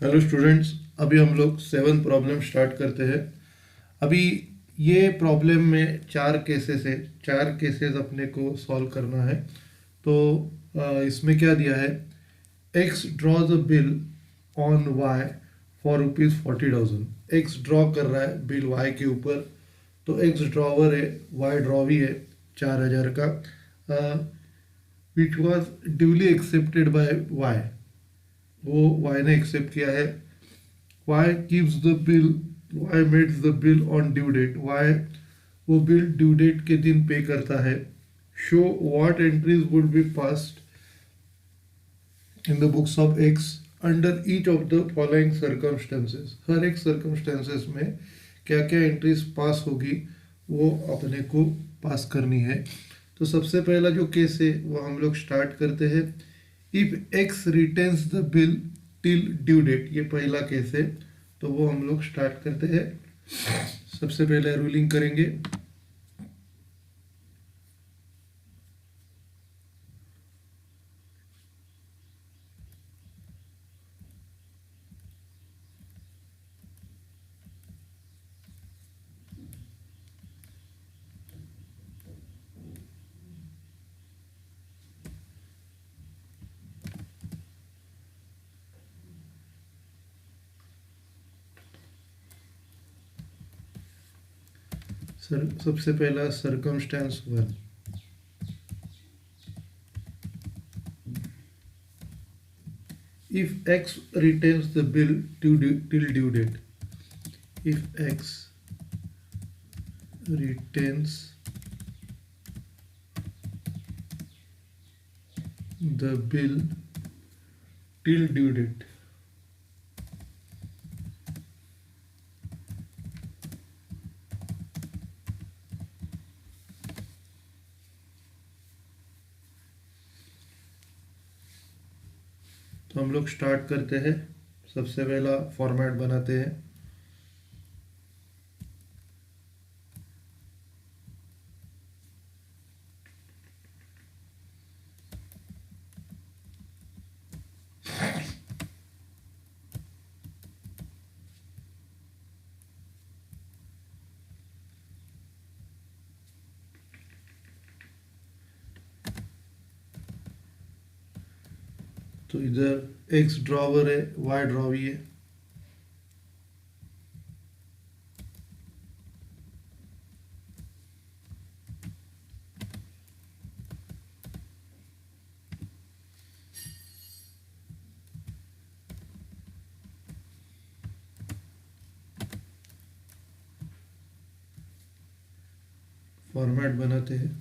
Hello students, अभी हम लोग 7 प्रॉब्लम स्टार्ट करते हैं। अभी ये प्रॉब्लम में 4 केसेस है। 4 केसेस अपने को सॉल्व करना है। तो इसमें क्या दिया है, X draw the bill on Y for ₹40,000। X draw कर रहा है बिल वाई के ऊपर। तो एक्स ड्रॉवर है, वाई ड्रॉवी है 4,000 का, which was duly accepted by Y. वो वाई ने एक्सेप्ट किया है। Y keeps the bill, Y meets the bill on due date. Y वो बिल ड्यू डेट के दिन पे करता है। Show what entries would be passed in the books of X under each of the following circumstances. हर एक circumstances में क्या क्या एंट्रीज पास होगी वो अपने को पास करनी है। तो सबसे पहला जो केस है वो हम लोग स्टार्ट करते हैं। If X retains the bill till due date, ये पहला केस है। तो वो हम लोग स्टार्ट करते हैं। सबसे पहले रूलिंग करेंगे। सर सबसे पहला circumstance 1। If X retains the bill till due date, if X retains the bill till due date, तो हम लोग स्टार्ट करते हैं। सबसे पहला फॉर्मेट बनाते हैं। तो इधर एक्स ड्रॉवर है, वाई ड्रॉवी है। फॉर्मेट बनाते हैं।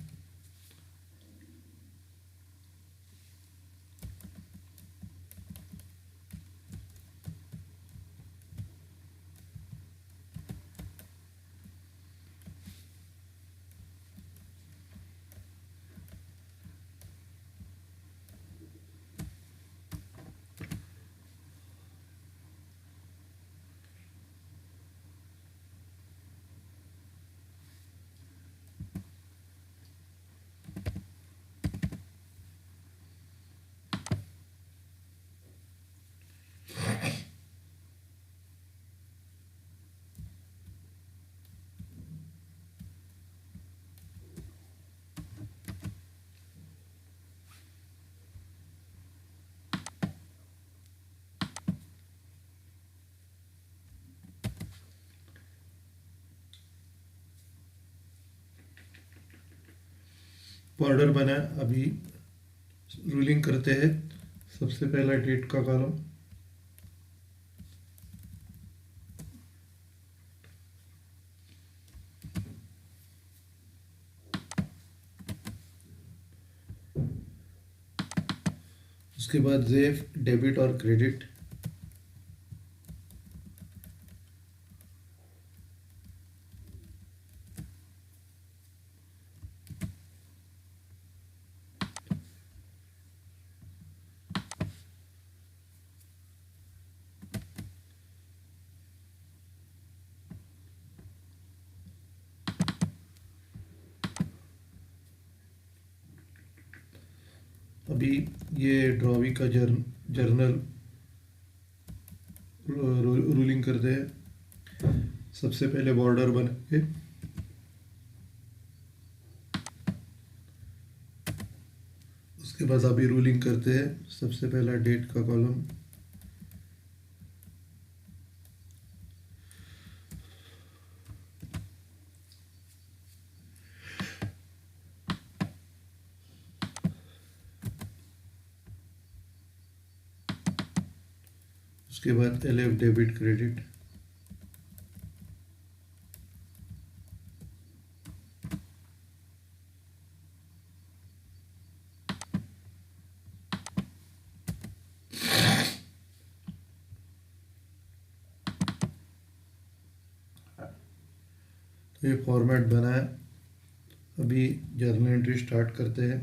बॉर्डर बना, अभी रूलिंग करते हैं। सबसे पहला डेट का कॉलम, उसके बाद जेफ डेबिट और क्रेडिट। अभी ये ड्रॉवी का जर्नल रूलिंग करते हैं। सबसे पहले बॉर्डर बना के उसके बाद अभी रूलिंग करते हैं। सबसे पहला डेट का कॉलम, उसके बाद LF डेबिट क्रेडिट, तो ये फॉर्मेट बना है। अभी जर्नल एंट्री स्टार्ट करते हैं।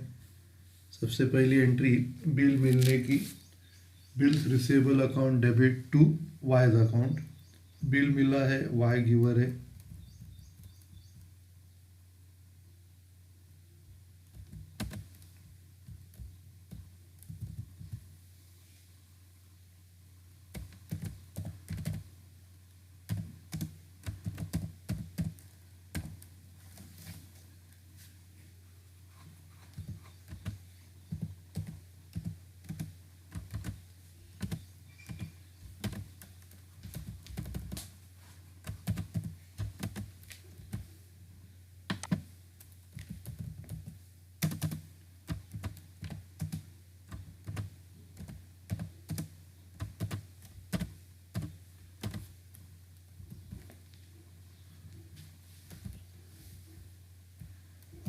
सबसे पहली एंट्री बिल मिलने की, bills receivable account debit to wise account. Bill मिला है, वाई गिवर है।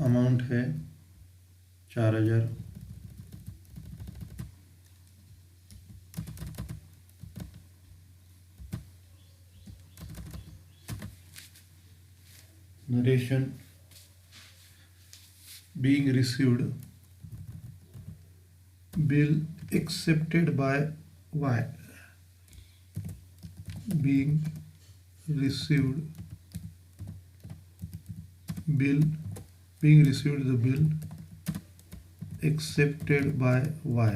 अमाउंट है 4000। Narration being received, bill accepted by Y, being received, bill being received, the bill accepted by Y।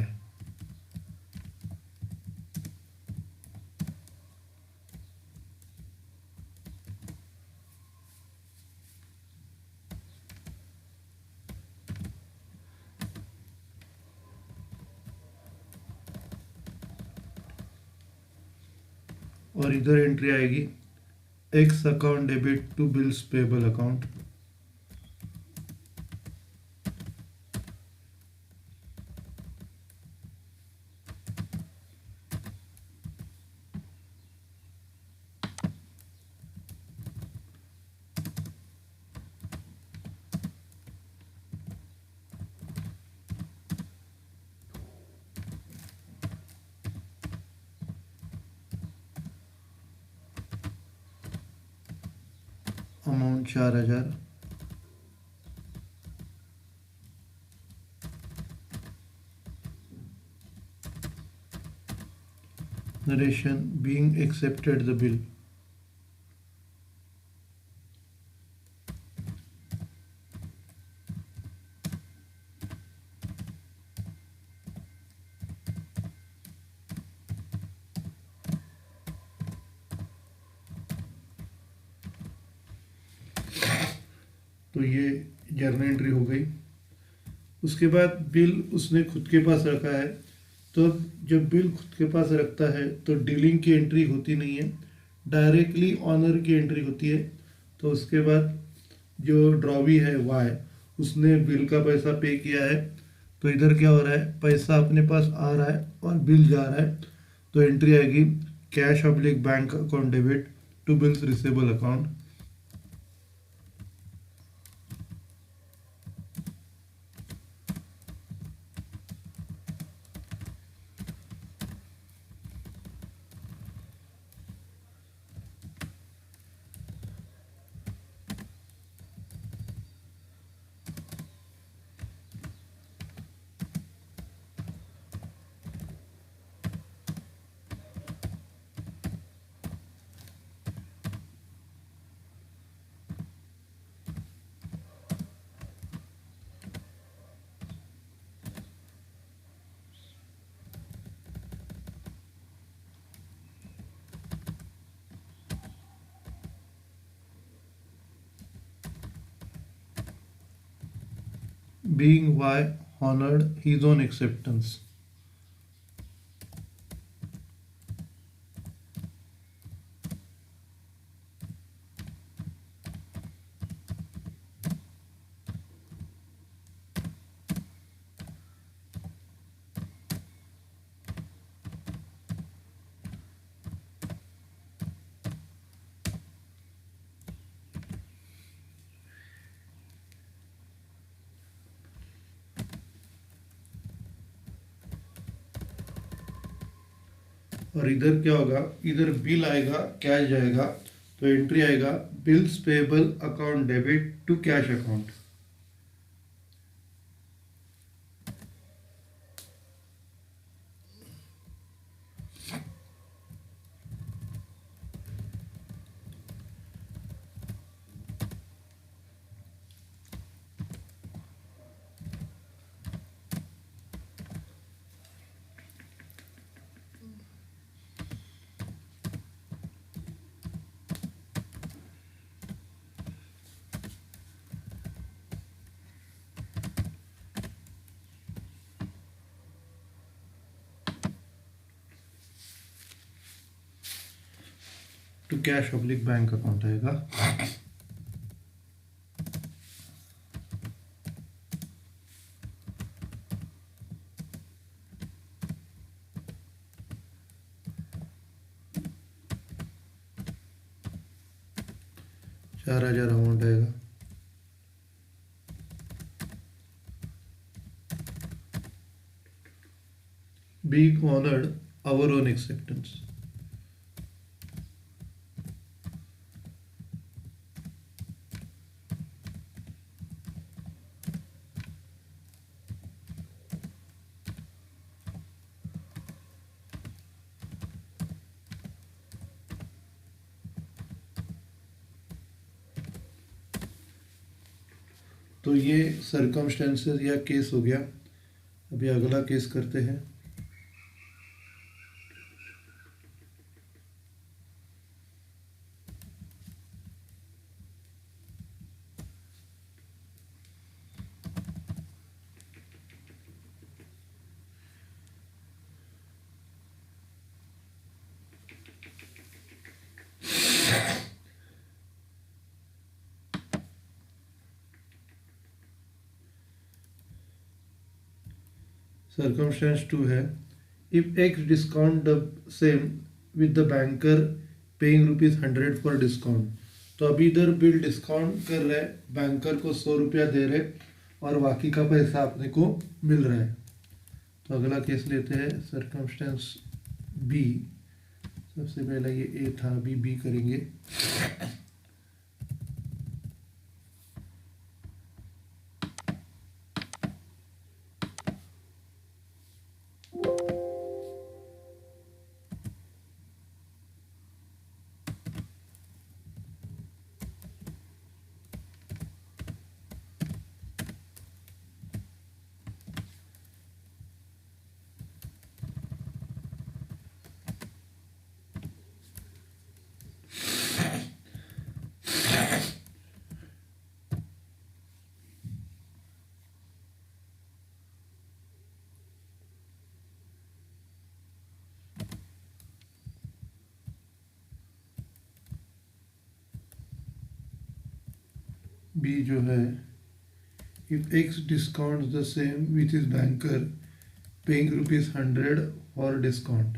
और इधर एंट्री आएगी X account debit to bills payable account. Amount 4000। Narration being accepted the bill। तो ये journal entry हो गई। उसके बाद bill उसने खुद के पास रखा है, तो जब बिल खुद के पास रखता है तो डीलिंग की एंट्री होती नहीं है, डायरेक्टली ऑनर की एंट्री होती है। तो उसके बाद जो ड्रॉवी है वाई, उसने बिल का पैसा पे किया है, तो इधर क्या हो रहा है, पैसा अपने पास आ रहा है और बिल जा रहा है। तो एंट्री आएगी cash oblique bank account debit to bills receivable account. being Y honored his own acceptance. और इधर क्या होगा, इधर बिल आएगा, कैश जाएगा, तो एंट्री आएगा bills payable account debit to cash account. To cash public bank account आएगा। चार हजार अमाउंट आएगा। Being honored our own acceptance. तो ये सर्कमस्टेंसेस या केस हो गया। अभी अगला केस करते हैं। Circumstance 2 है, if X discount the same with the banker paying ₹100 for discount। तो अभी इधर बिल डिस्काउंट कर रहे हैं, बैंकर को 100 रुपया दे रहे और बाकी का पैसा अपने को मिल रहा है। तो अगला केस लेते हैं सर्कमस्टेंस बी। सबसे पहले ये ए था, अभी बी करेंगे। बी जो है, if X discounts the same with his banker paying ₹100 for discount।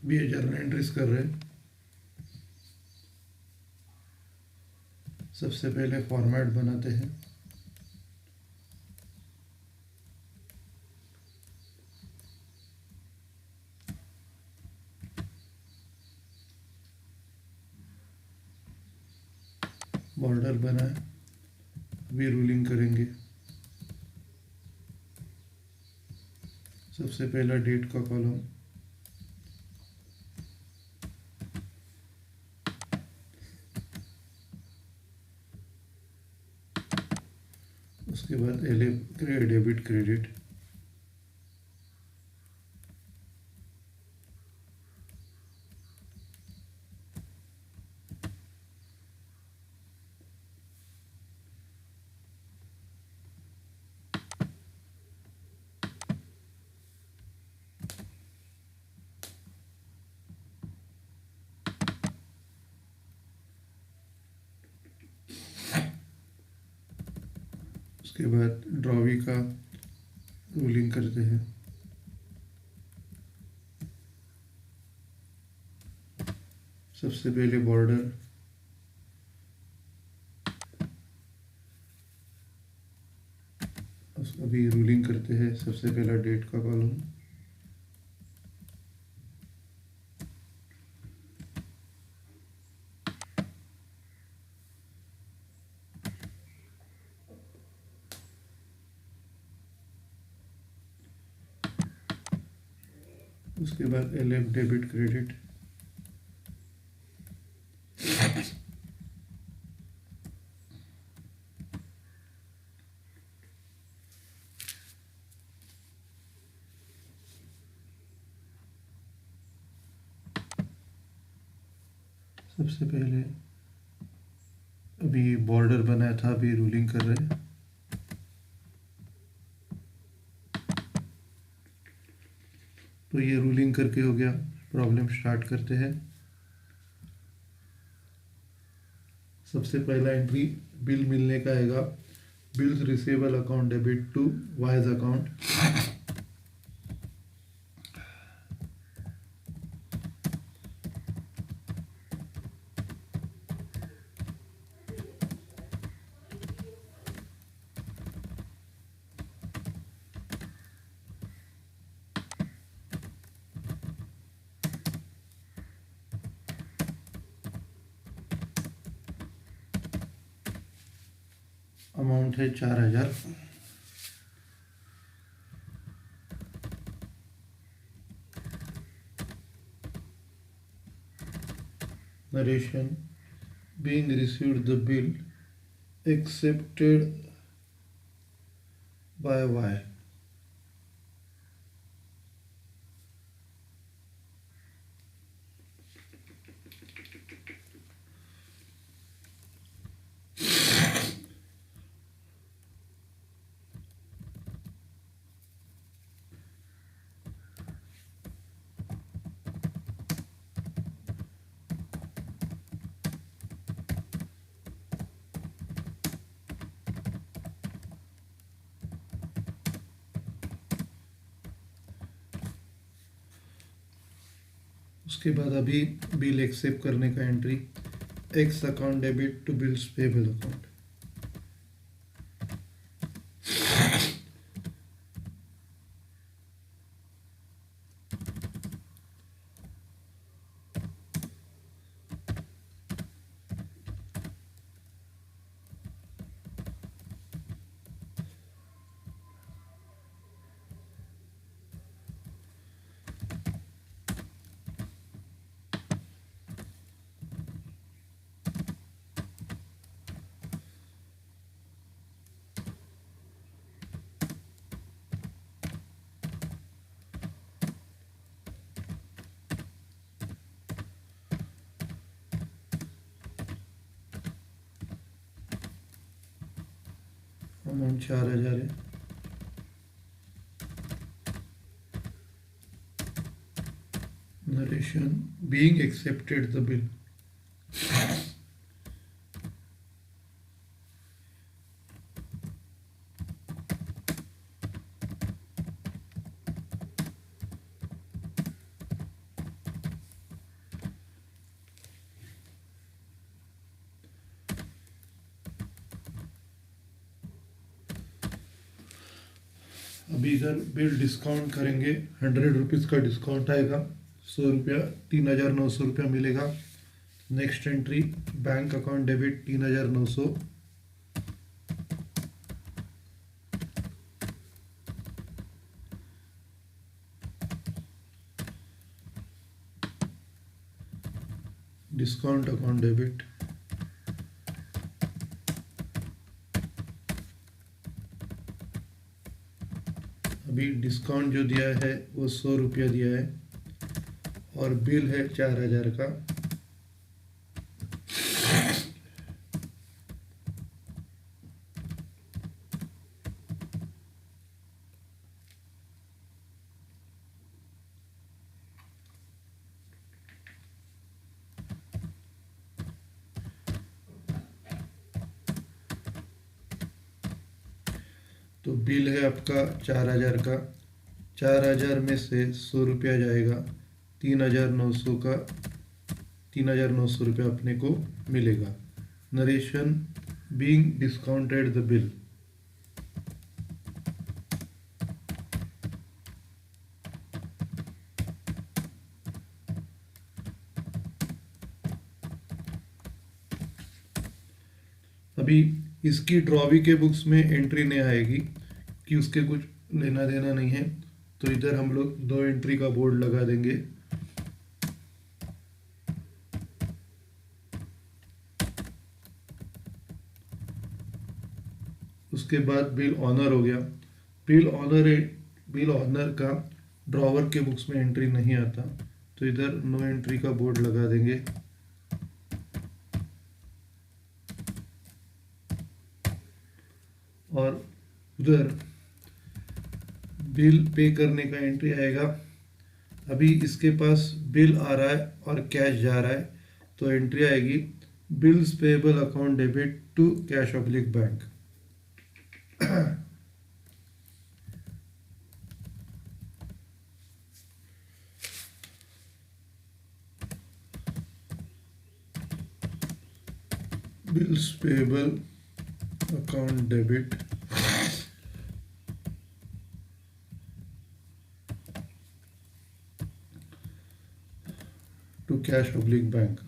भी ये जर्नल एंट्रीज कर रहे हैं। सबसे पहले फॉर्मेट बनाते हैं। बॉर्डर बना है, अभी रूलिंग करेंगे। सबसे पहला डेट का कॉलम, उसके बाद डेबिट क्रेडिट, उसके बाद ड्रॉवी का रूलिंग करते हैं। सबसे पहले बॉर्डर, अभी रूलिंग करते हैं। सबसे पहला डेट का कॉलम, उसके बाद डेबिट क्रेडिट, सबसे पहले अभी बॉर्डर बनाया था, अभी रूलिंग कर रहे हैं। तो ये रूलिंग करके हो गया। प्रॉब्लम स्टार्ट करते हैं। सबसे पहला एंट्री बिल मिलने का आएगा। Bills receivable account debit to wise account, amount है 4000। Narration, being received the bill accepted by Y। उसके बाद अभी बिल एक्सेप्ट करने का entry, X account debit to bills payable account. Amount 4000 है। Narration, being accepted the bill। अभी इधर bill discount करेंगे, 100 रुपीज़ का डिस्काउंट आएगा, 100 रुपया, 3900 रुपया मिलेगा। Next entry bank account debit 3,900, discount account debit अभी डिस्काउंट जो दिया है वो 100 रुपया दिया है और बिल है 4,000 का। तो बिल है आपका 4,000 का, 4,000 में से 100 रुपया जाएगा, 3,900 का, 3,900 रुपया अपने को मिलेगा। Narration being discounted the bill. अभी इसकी ड्रॉवी के बुक्स में एंट्री नहीं आएगी कि उसके कुछ लेना देना नहीं है, तो इधर हम लोग 2 एंट्री का बोर्ड लगा देंगे। उसके बाद बिल ऑनर हो गया। बिल ऑनर का ड्रॉवर के बुक्स में एंट्री नहीं आता, तो इधर नो एंट्री का बोर्ड लगा देंगे। और उधर बिल पे करने का एंट्री आएगा। अभी इसके पास बिल आ रहा है और कैश जा रहा है, तो एंट्री आएगी bills payable account debit to cash oblique bank. Bills payable account debit to cash oblique bank.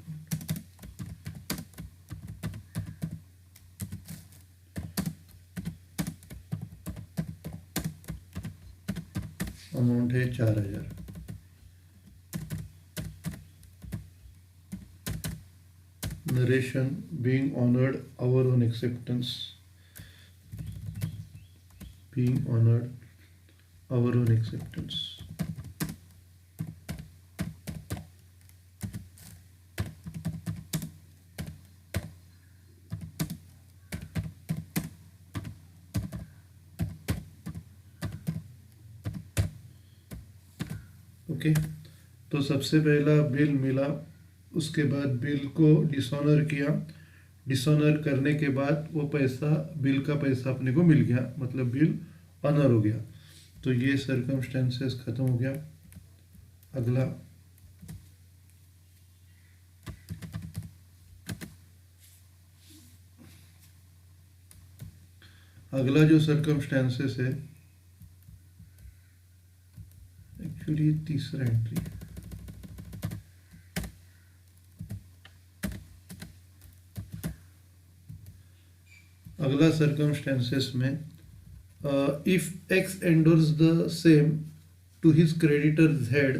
Amount है 4,000। Narration being honored our own acceptance, being honored our own acceptance। Okay, तो सबसे पहला bill मिला, उसके बाद bill को dishonour किया। Dishonour करने के बाद वो पैसा, बिल का पैसा अपने को मिल गया, मतलब बिल ऑनर हो गया। तो ये सर्कमस्टेंसेस खत्म हो गया। अगला जो सर्कमस्टेंसेस है, एक्चुअली तीसरा एंट्री, अगला सर्कमस्टेंसेस में if X endorse the same to his creditor Z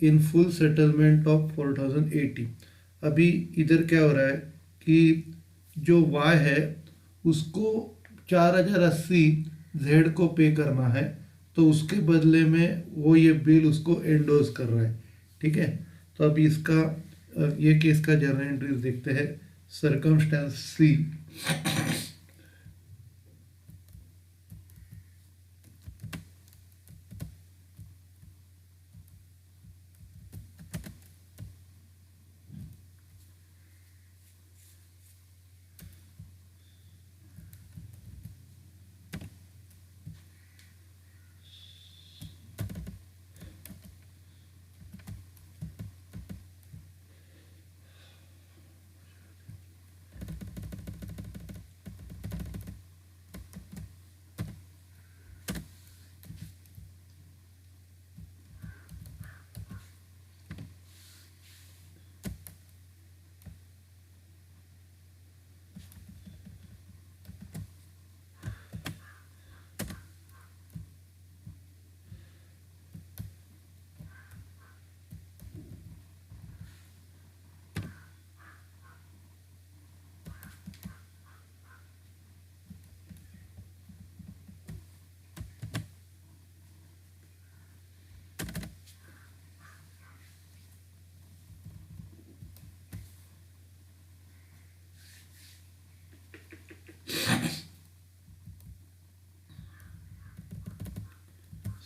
in full settlement of 4,080। अभी इधर क्या हो रहा है कि जो वाई है उसको 4,080 जेड को पे करना है, तो उसके बदले में वो ये बिल उसको एंडोर्स कर रहा है। ठीक है, तो अभी इसका ये केस का जर्नल एंट्रीज देखते हैं। सर्कमस्टेंस सी,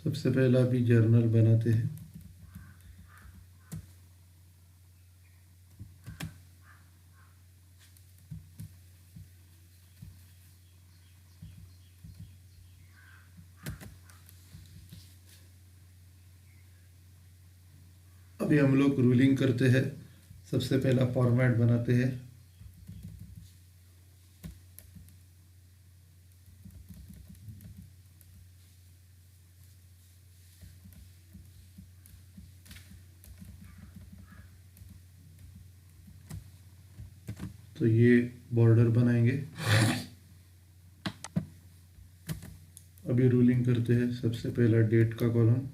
सबसे पहला भी जर्नल बनाते हैं। अभी हम लोग रूलिंग करते हैं। सबसे पहला फॉर्मेट बनाते हैं। तो ये बॉर्डर बनाएंगे। अभी रूलिंग करते हैं। सबसे पहला डेट का कॉलम,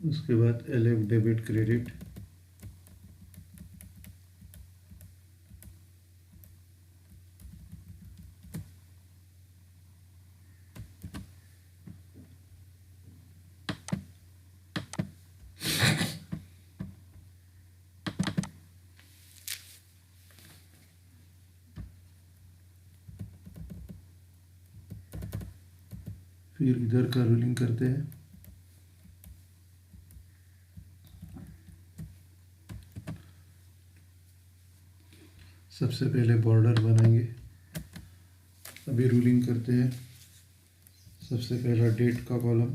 उसके बाद LF डेबिट क्रेडिट, फिर इधर का रूलिंग करते हैं। सबसे पहले बॉर्डर बनाएंगे। अभी रूलिंग करते हैं। सबसे पहला डेट का कॉलम,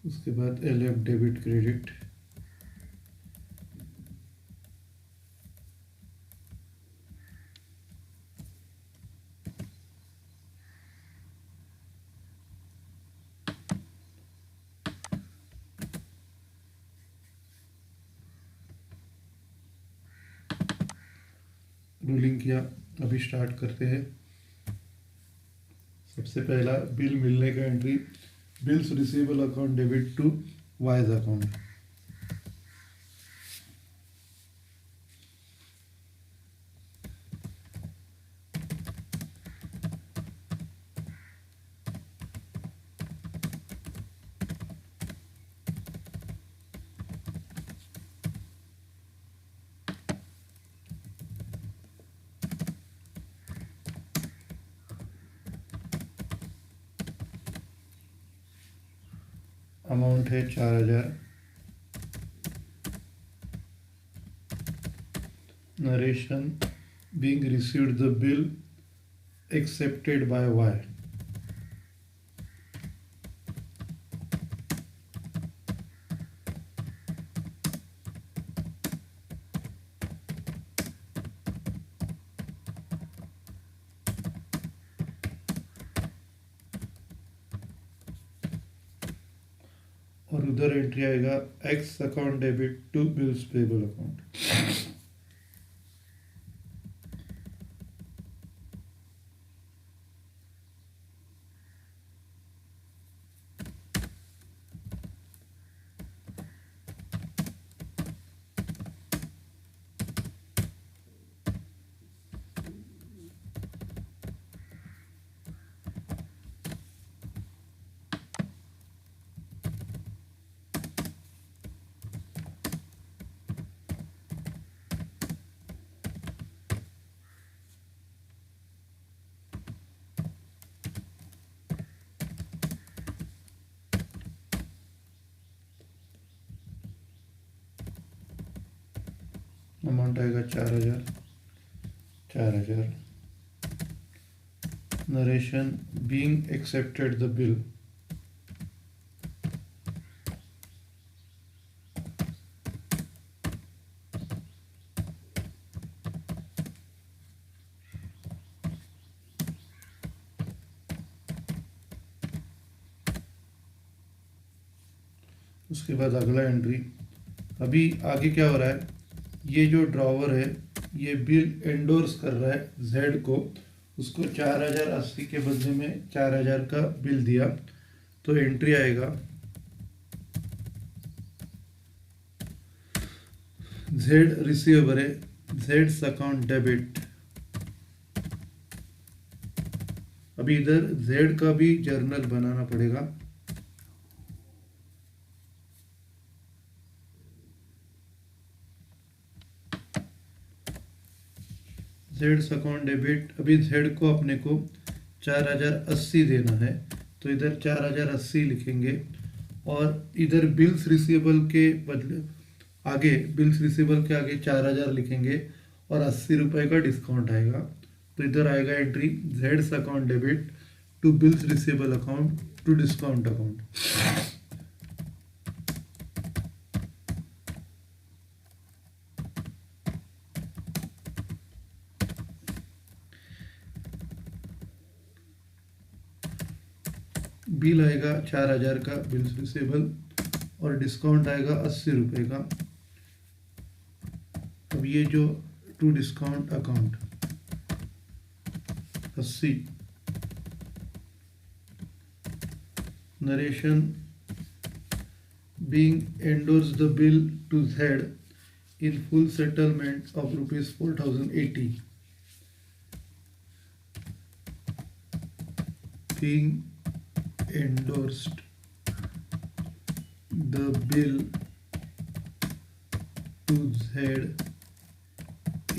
उसके बाद LF डेबिट क्रेडिट, रूलिंग किया। अभी स्टार्ट करते हैं। सबसे पहला बिल मिलने का entry, bills receivable account debit to wise account. Amount है 4000। Narration, being received the bill accepted by Y। और उधर एंट्री आएगा X account debit to bills payable account. Amount आएगा 4000। 4000। Narration, being accepted the bill. उसके बाद अगला entry. अभी आगे क्या हो रहा है, ये जो ड्रॉवर है ये बिल एंडोर्स कर रहा है जेड को, उसको 4080 के बदले में 4000 का बिल दिया। तो एंट्री आएगा जेड रिसीवेबल है जेड्स अकाउंट डेबिट। अभी इधर जेड का भी जर्नल बनाना पड़ेगा। Jades account debit. अभी जेड को अपने को 4080 देना है, तो इधर 4080 लिखेंगे और इधर बिल्स रिसीवेबल के बदले आगे, बिल्स रिसीवेबल के आगे 4000 लिखेंगे और 80 रुपए का डिस्काउंट आएगा। तो इधर आएगा एंट्री जेड्स account debit to bills receivable account to discount account. Bill आएगा 4000 का बिल्स रिसीवेबल और डिस्काउंट आएगा 80 रुपए का। अब ये जो to discount account 80, narration being endorsed the bill to Z in full settlement of rupees 4080, being endorsed the bill to Z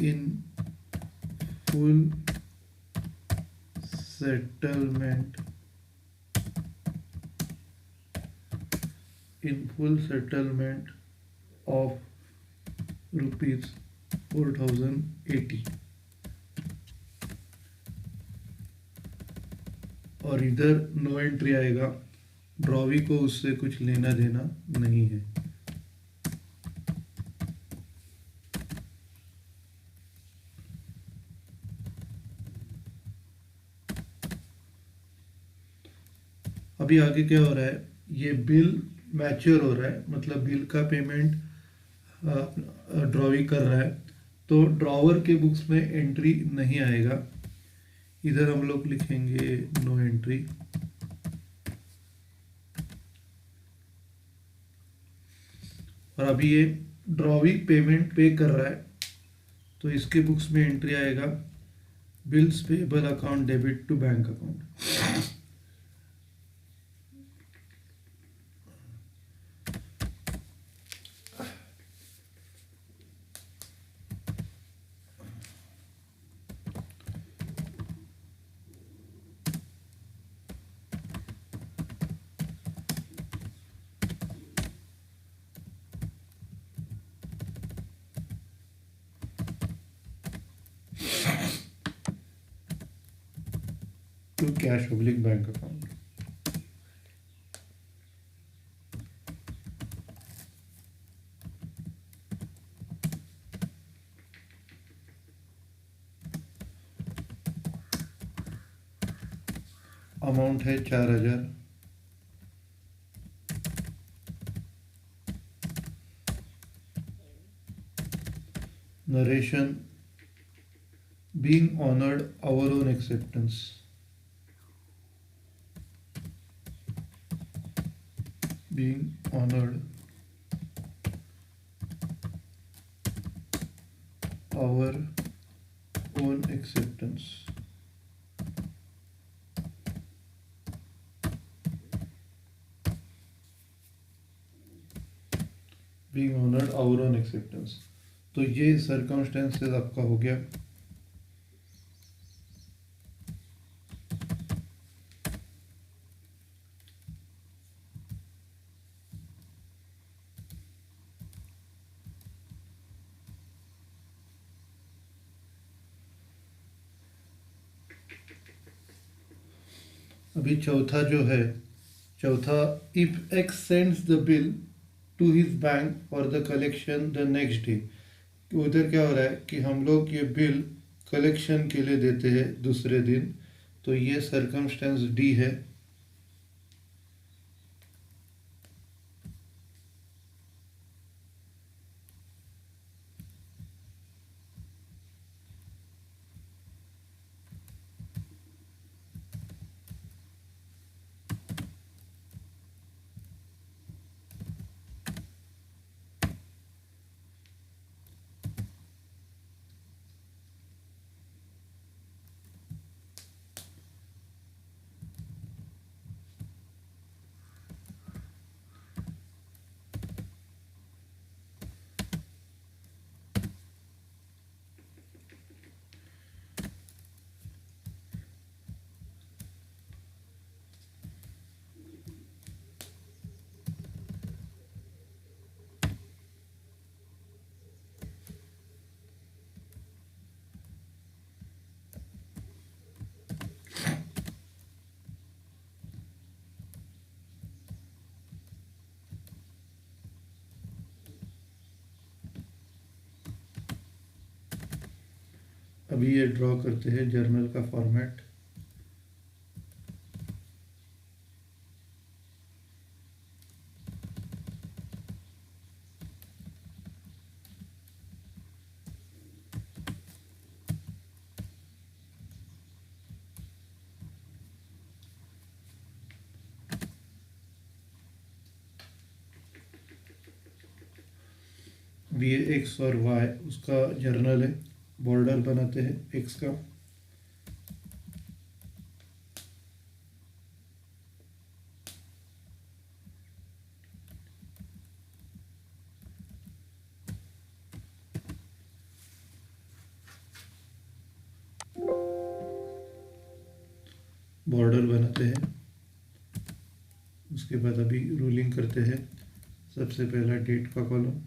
in full settlement of rupees 4080। और इधर नो एंट्री आएगा, ड्रॉवी को उससे कुछ लेना देना नहीं है। अभी आगे क्या हो रहा है, ये बिल मैच्योर हो रहा है, मतलब बिल का पेमेंट ड्रॉवी कर रहा है, तो ड्रॉवर के बुक्स में एंट्री नहीं आएगा। इधर हम लोग लिखेंगे नो एंट्री। और अभी ये ड्रॉवी पेमेंट पे कर रहा है, तो इसके बुक्स में एंट्री आएगा bills payable account debit to bank account. To cash public bank account. Amount है 4000। Narration being honored our own acceptance। being honored our own acceptance। being honored our own acceptance। तो ये circumstances आपका हो गया। अभी चौथा जो है, चौथा, if X sends the bill to his bank for the collection the next day. उधर क्या हो रहा है कि हम लोग ये बिल कलेक्शन के लिए देते हैं दूसरे दिन, तो ये सर्कमस्टेंस डी है। अभी ये ड्रॉ करते हैं जर्नल का फॉर्मेट। ये एक्स और वाई उसका जर्नल है, बॉर्डर बनाते हैं एक्स का। बॉर्डर बनाते हैं, उसके बाद अभी रूलिंग करते हैं। सबसे पहला डेट का कॉलम,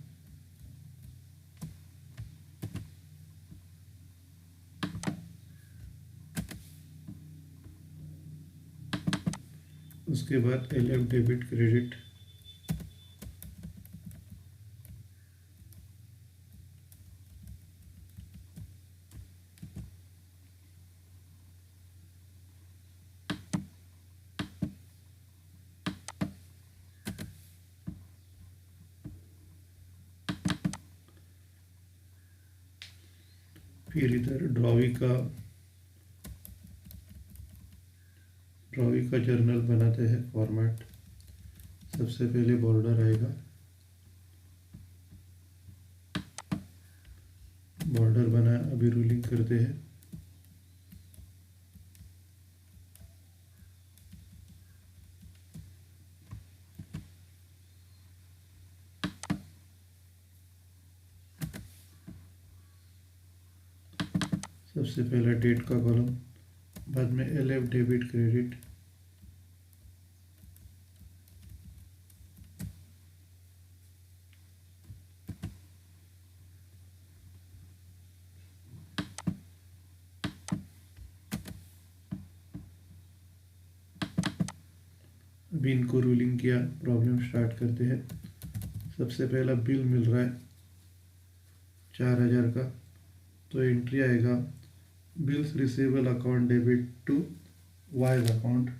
उसके बाद LF डेबिट क्रेडिट, फिर इधर ड्रॉवी का जर्नल बनाते हैं फॉर्मेट। सबसे पहले बॉर्डर आएगा, बॉर्डर बना, अभी रूलिंग करते हैं। सबसे पहला डेट का कॉलम, बाद में LF डेबिट क्रेडिट, अभी इनको रूलिंग किया, प्रॉब्लम स्टार्ट करते हैं। सबसे पहला बिल मिल रहा है 4000 का, तो एंट्री आएगा bills receivable account debit to wise account.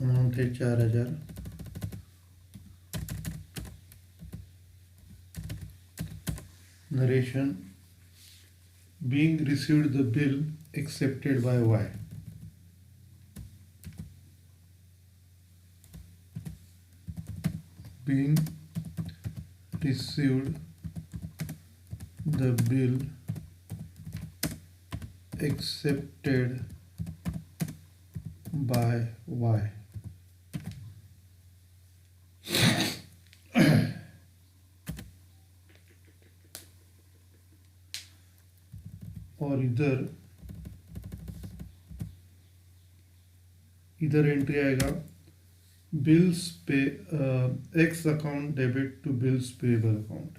Amount है 4000। Narration, being received the bill accepted by Y. Being received the bill accepted by Y. और इधर एंट्री आएगा bills pay X account debit to bills payable account.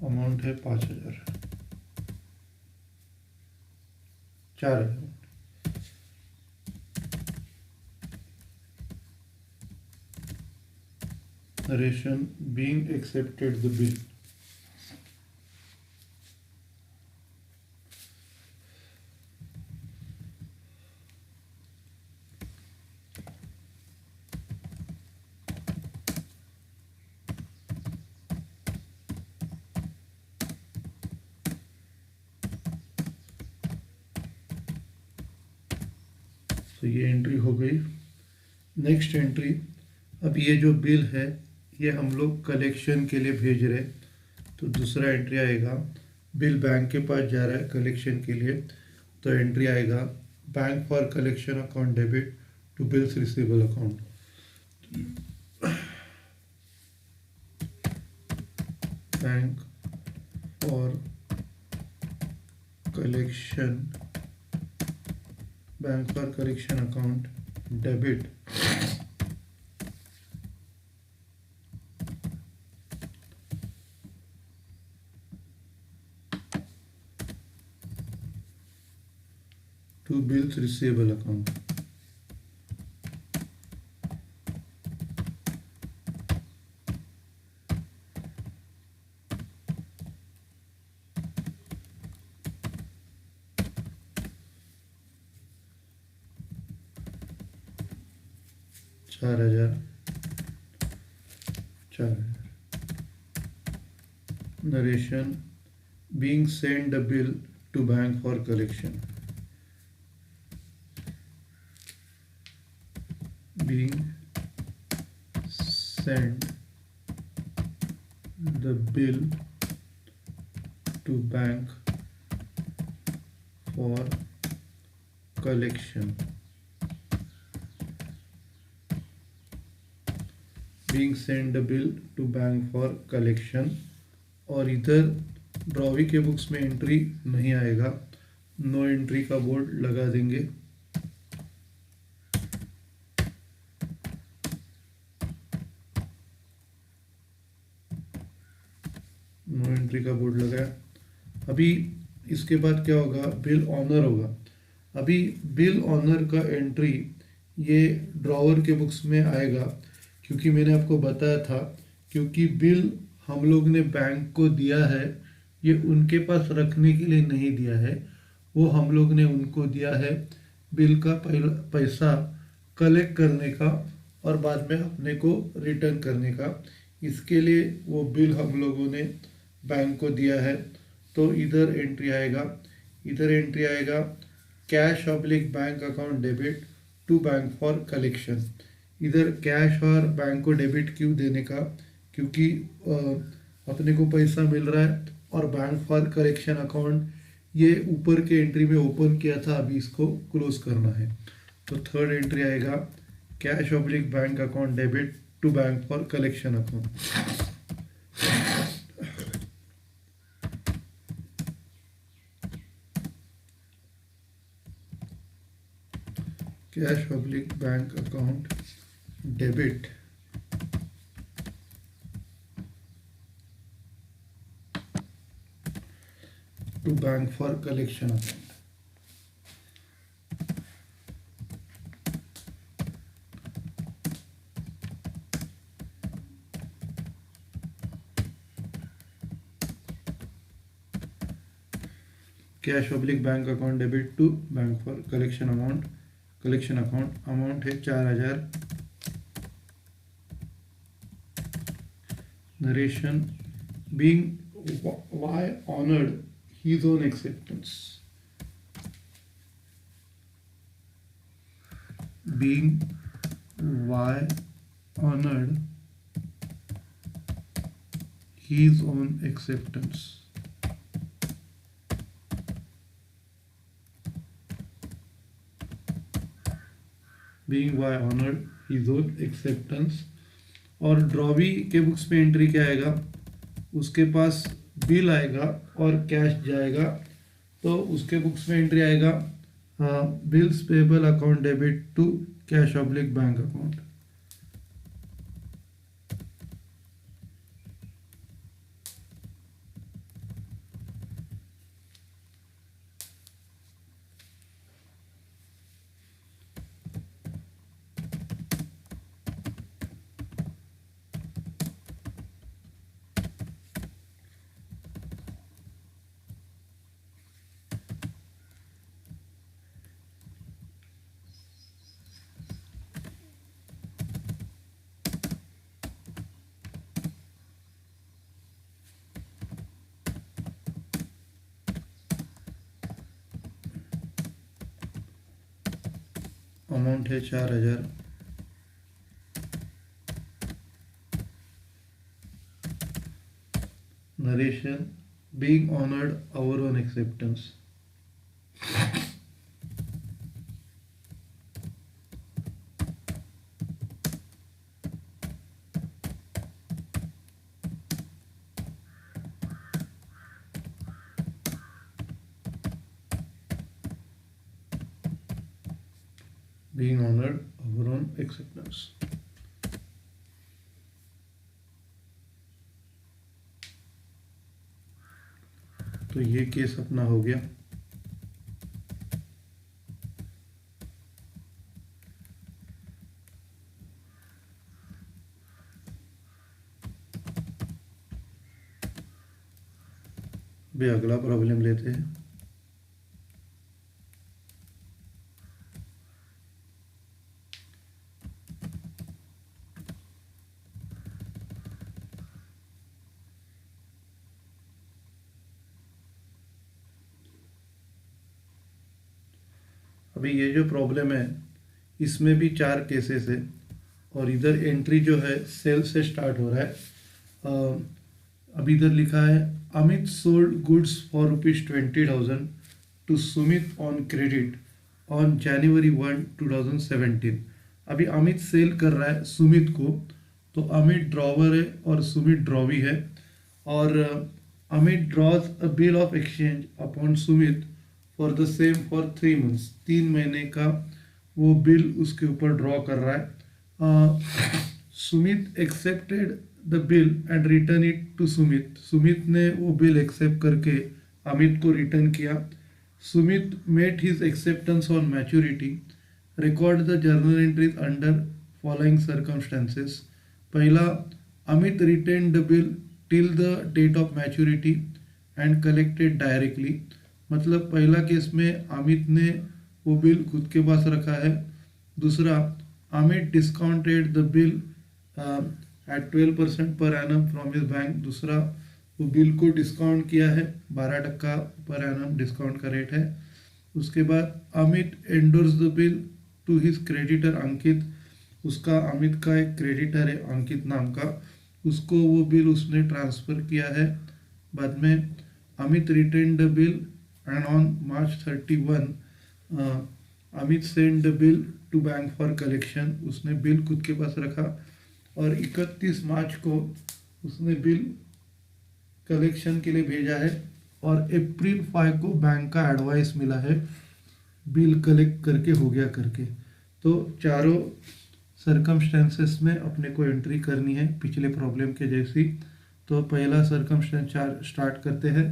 Amount है 5000, 4000। Narration, being accepted the bill. तो ये entry हो गई। Next entry, अब ये जो बिल है ये हम लोग कलेक्शन के लिए भेज रहे हैं, तो दूसरा एंट्री आएगा, बिल बैंक के पास जा रहा है कलेक्शन के लिए, तो एंट्री आएगा bank for collection account debit to bills receivable account. Bank for collection, bank for collection account debit to bills receivable account. चार हजार, narration, being sent a bill to bank for collection, being sent the bill to bank for collection, being sent the bill to bank for collection। और इधर drawee के books में entry नहीं आएगा, no entry का board लगा देंगे। No entry का बोर्ड लगाया। अभी इसके बाद क्या होगा, बिल ऑनर होगा। अभी बिल ऑनर का एंट्री ये ड्रॉवर के बुक्स में आएगा, क्योंकि मैंने आपको बताया था, क्योंकि बिल हम लोग ने बैंक को दिया है, ये उनके पास रखने के लिए नहीं दिया है, वो हम लोग ने उनको दिया है बिल का पैसा कलेक्ट करने का और बाद में अपने को रिटर्न करने का। इसके लिए वो बिल हम लोगों ने बैंक को दिया है। तो इधर एंट्री आएगा, इधर एंट्री आएगा cash oblique bank account debit to bank for collection. इधर कैश और बैंक को डेबिट क्यों देने का, क्योंकि अपने को पैसा मिल रहा है, और बैंक फॉर कलेक्शन अकाउंट ये ऊपर के एंट्री में ओपन किया था, अभी इसको क्लोज करना है। तो थर्ड एंट्री आएगा cash oblique bank account debit to bank for collection account. Cash oblique bank account debit to bank for collection account. Cash oblique bank account debit to bank for collection amount, collection account amount है 4000। Narration, being Y honoured his own acceptance, being why honored his own acceptance, being why honored his own acceptance। और drawee के books में entry क्या आएगा, उसके पास bill आएगा और cash जाएगा, तो उसके बुक्स में एंट्री आएगा bills payable account debit to cash oblique bank account. Amount है 4000। Narration, being honoured our own acceptance. being honored our own acceptance। तो ये केस अपना हो गया। भी अगला प्रॉब्लम लेते हैं। अभी ये जो प्रॉब्लम है इसमें भी 4 केसेस है और इधर एंट्री जो है सेल से स्टार्ट हो रहा है। अभी इधर लिखा है Amit sold goods for ₹20,000 to Sumit on credit on January 1, 2017। अभी अमित सेल कर रहा है सुमित को, तो अमित ड्रॉवर है और सुमित ड्रॉवी है। और Amit draws a bill of exchange upon Sumit for the same for 3 months। 3 महीने का वो बिल उसके ऊपर ड्रॉ कर रहा है। Sumit accepted the bill and return it to Sumit. Sumit ने वो बिल एक्सेप्ट करके अमित को रिटर्न किया। Sumit met his acceptance on maturity. Record the journal entries under following circumstances. पहला, Amit retain the bill till the date of maturity and collected directly. मतलब पहला case में अमित ने वो बिल खुद के पास रखा है। दूसरा, Amit discounted the bill eight 12% per annum from his bank. दूसरा, वो बिल को डिस्काउंट किया है, 12% पर एनम डिस्काउंट का रेट है। उसके बाद Amit endorse the bill to his creditor Ankit. उसका अमित का एक क्रेडिटर है अंकित नाम का, उसको वो बिल उसने ट्रांसफ़र किया है। बाद में Amit retain the bill and on March 31 Amit send the bill to bank for collection. उसने बिल खुद के पास रखा और 31 मार्च को उसने बिल कलेक्शन के लिए भेजा है और April 5 को बैंक का एडवाइस मिला है बिल कलेक्ट करके हो गया करके। तो चारों सर्कमस्टेंसेस में अपने को एंट्री करनी है पिछले प्रॉब्लम के जैसी। तो पहला सर्कमस्टेंस स्टार्ट करते हैं।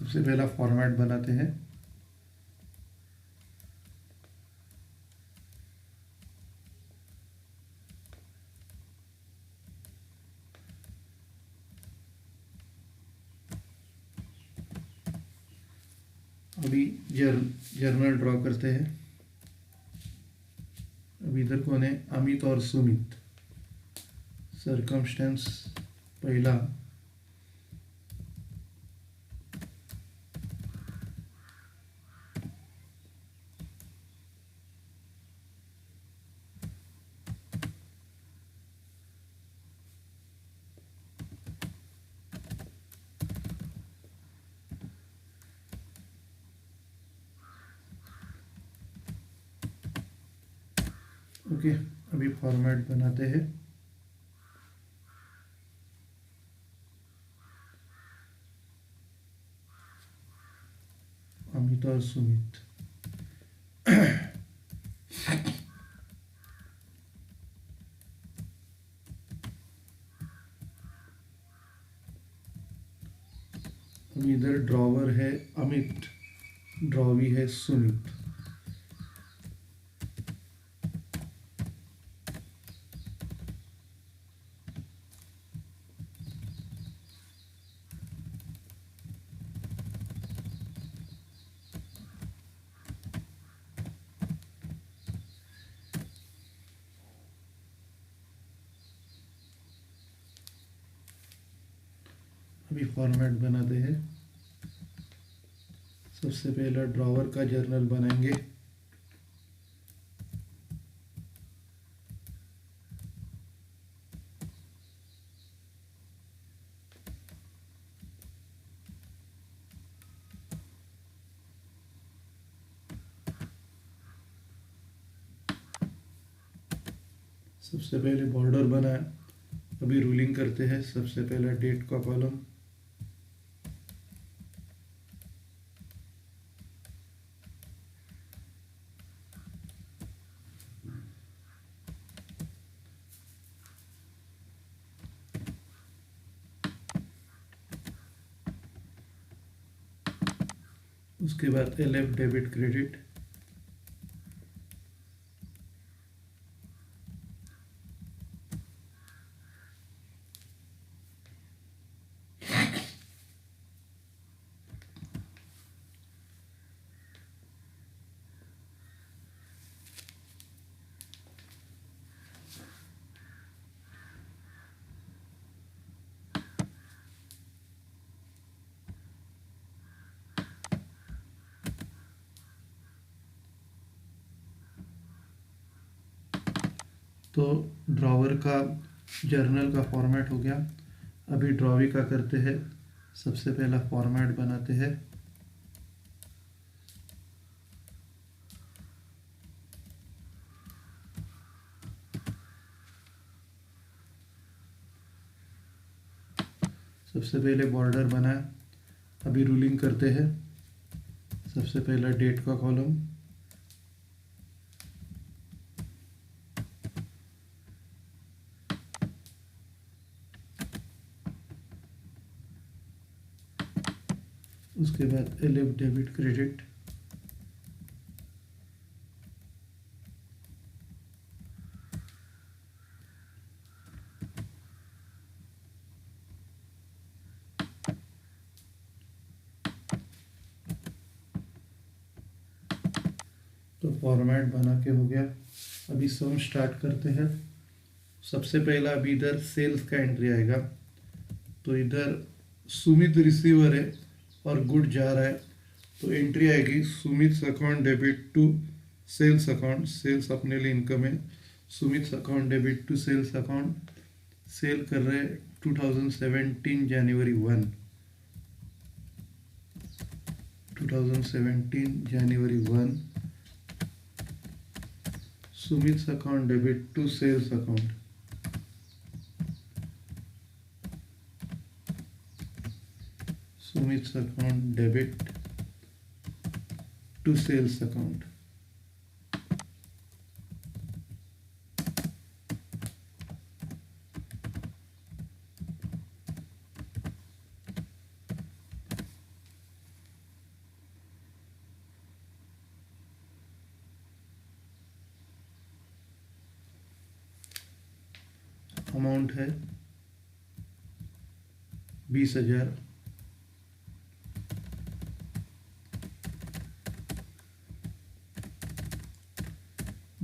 सबसे पहला फॉर्मेट बनाते हैं। अभी जर्नल ड्रॉ करते हैं। अभी इधर कौन है? अमित और सुमित। सर्कमस्टेंस पहला, ओके। अभी फॉर्मेट बनाते हैं। अमित और सुमित। अभी इधर ड्रॉवर है अमित, ड्रॉवी है सुमित। अभी फॉर्मेट बनाते हैं। सबसे पहला ड्रॉवर का जर्नल बनाएंगे। सबसे पहले बॉर्डर बनाया, अभी रूलिंग करते हैं। सबसे पहला डेट का कॉलम, उसके बाद LF डेबिट क्रेडिट, तो ड्रॉवर का जर्नल का फॉर्मेट हो गया। अभी ड्रॉवी का करते हैं। सबसे पहला फॉर्मेट बनाते हैं। सबसे पहले बॉर्डर बनाया, अभी रूलिंग करते हैं। सबसे पहला डेट का कॉलम, उसके बाद LF डेबिट क्रेडिट, तो फॉर्मेट बना के हो गया। अभी सम स्टार्ट करते हैं। सबसे पहला अभी इधर सेल्स का एंट्री आएगा, तो इधर सुमित रिसीवर है और गुड जा रहा है, तो एंट्री आएगी Sumit account debit to sales account. Sales अपने लिए इनकम है। Sumit account debit to sales account, sale कर रहे 2017 जनवरी 1, 2017 जनवरी 1, Sumit account debit to sales account. Sumit account debit to sales account. Amount है 20,000।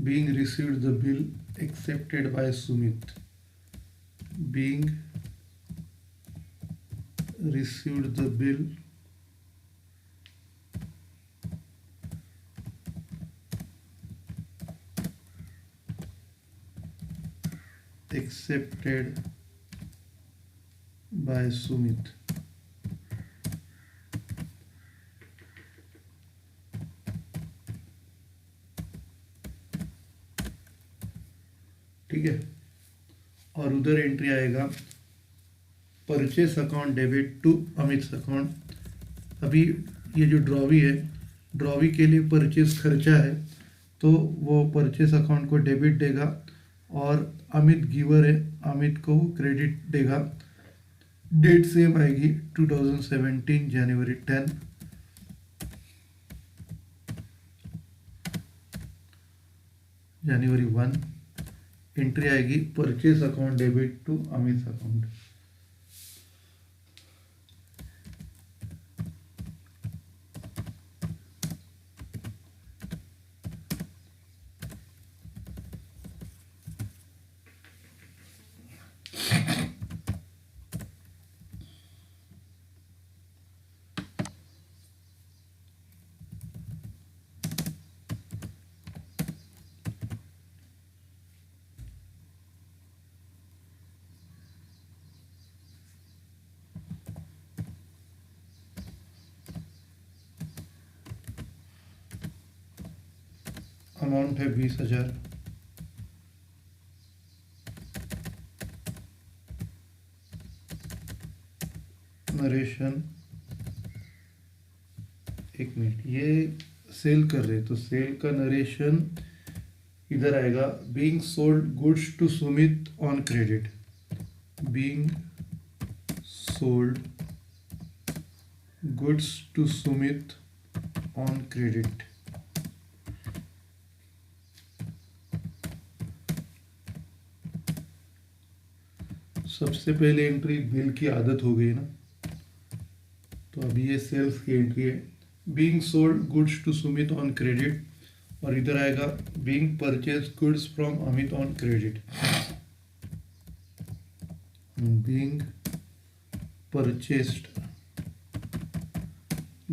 being received the bill accepted by Sumit, being received the bill accepted by Sumit। ठीक है, और उधर entry आएगा purchase account debit to Amit account. अभी ये जो drawee है, ड्रॉवी के लिए परचेस खर्चा है, तो वो परचेस अकाउंट को डेबिट देगा, और अमित गिवर है, अमित को क्रेडिट देगा। डेट सेम आएगी 2017 जनवरी 10, जनवरी 1। एंट्री आएगी purchase account debit to Amit account. Amount है 20,000। नरेशन, एक मिनट, ये सेल कर रहे तो सेल का नरेशन इधर आएगा, being sold goods to Sumit on credit, being sold goods to Sumit on credit. सबसे पहले एंट्री बिल की आदत हो गई ना, तो अभी ये सेल्स की एंट्री है, being sold goods to Sumit on credit, और इधर आएगा being purchase goods from Amit on credit, being purchased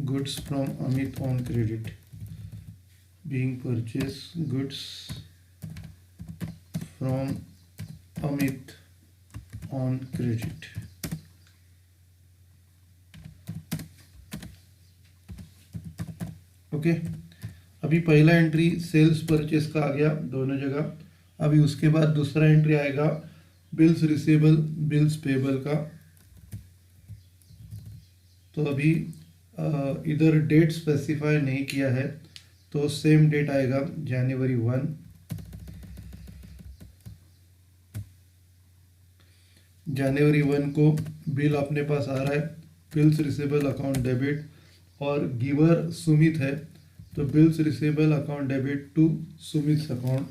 goods from Amit on credit, being purchase goods from Amit on credit. Okay, अभी पहला एंट्री सेल्स परचेस का आ गया दोनों जगह। अभी उसके बाद दूसरा एंट्री आएगा बिल्स रिसीवेबल बिल्स पेबल का। तो अभी इधर डेट स्पेसिफाई नहीं किया है, तो सेम डेट आएगा जनवरी 1। जनवरी 1 को बिल अपने पास आ रहा है, बिल्स रिसीवेबल अकाउंट डेबिट, और गिवर सुमित है, तो bills receivable account debit to Sumit account.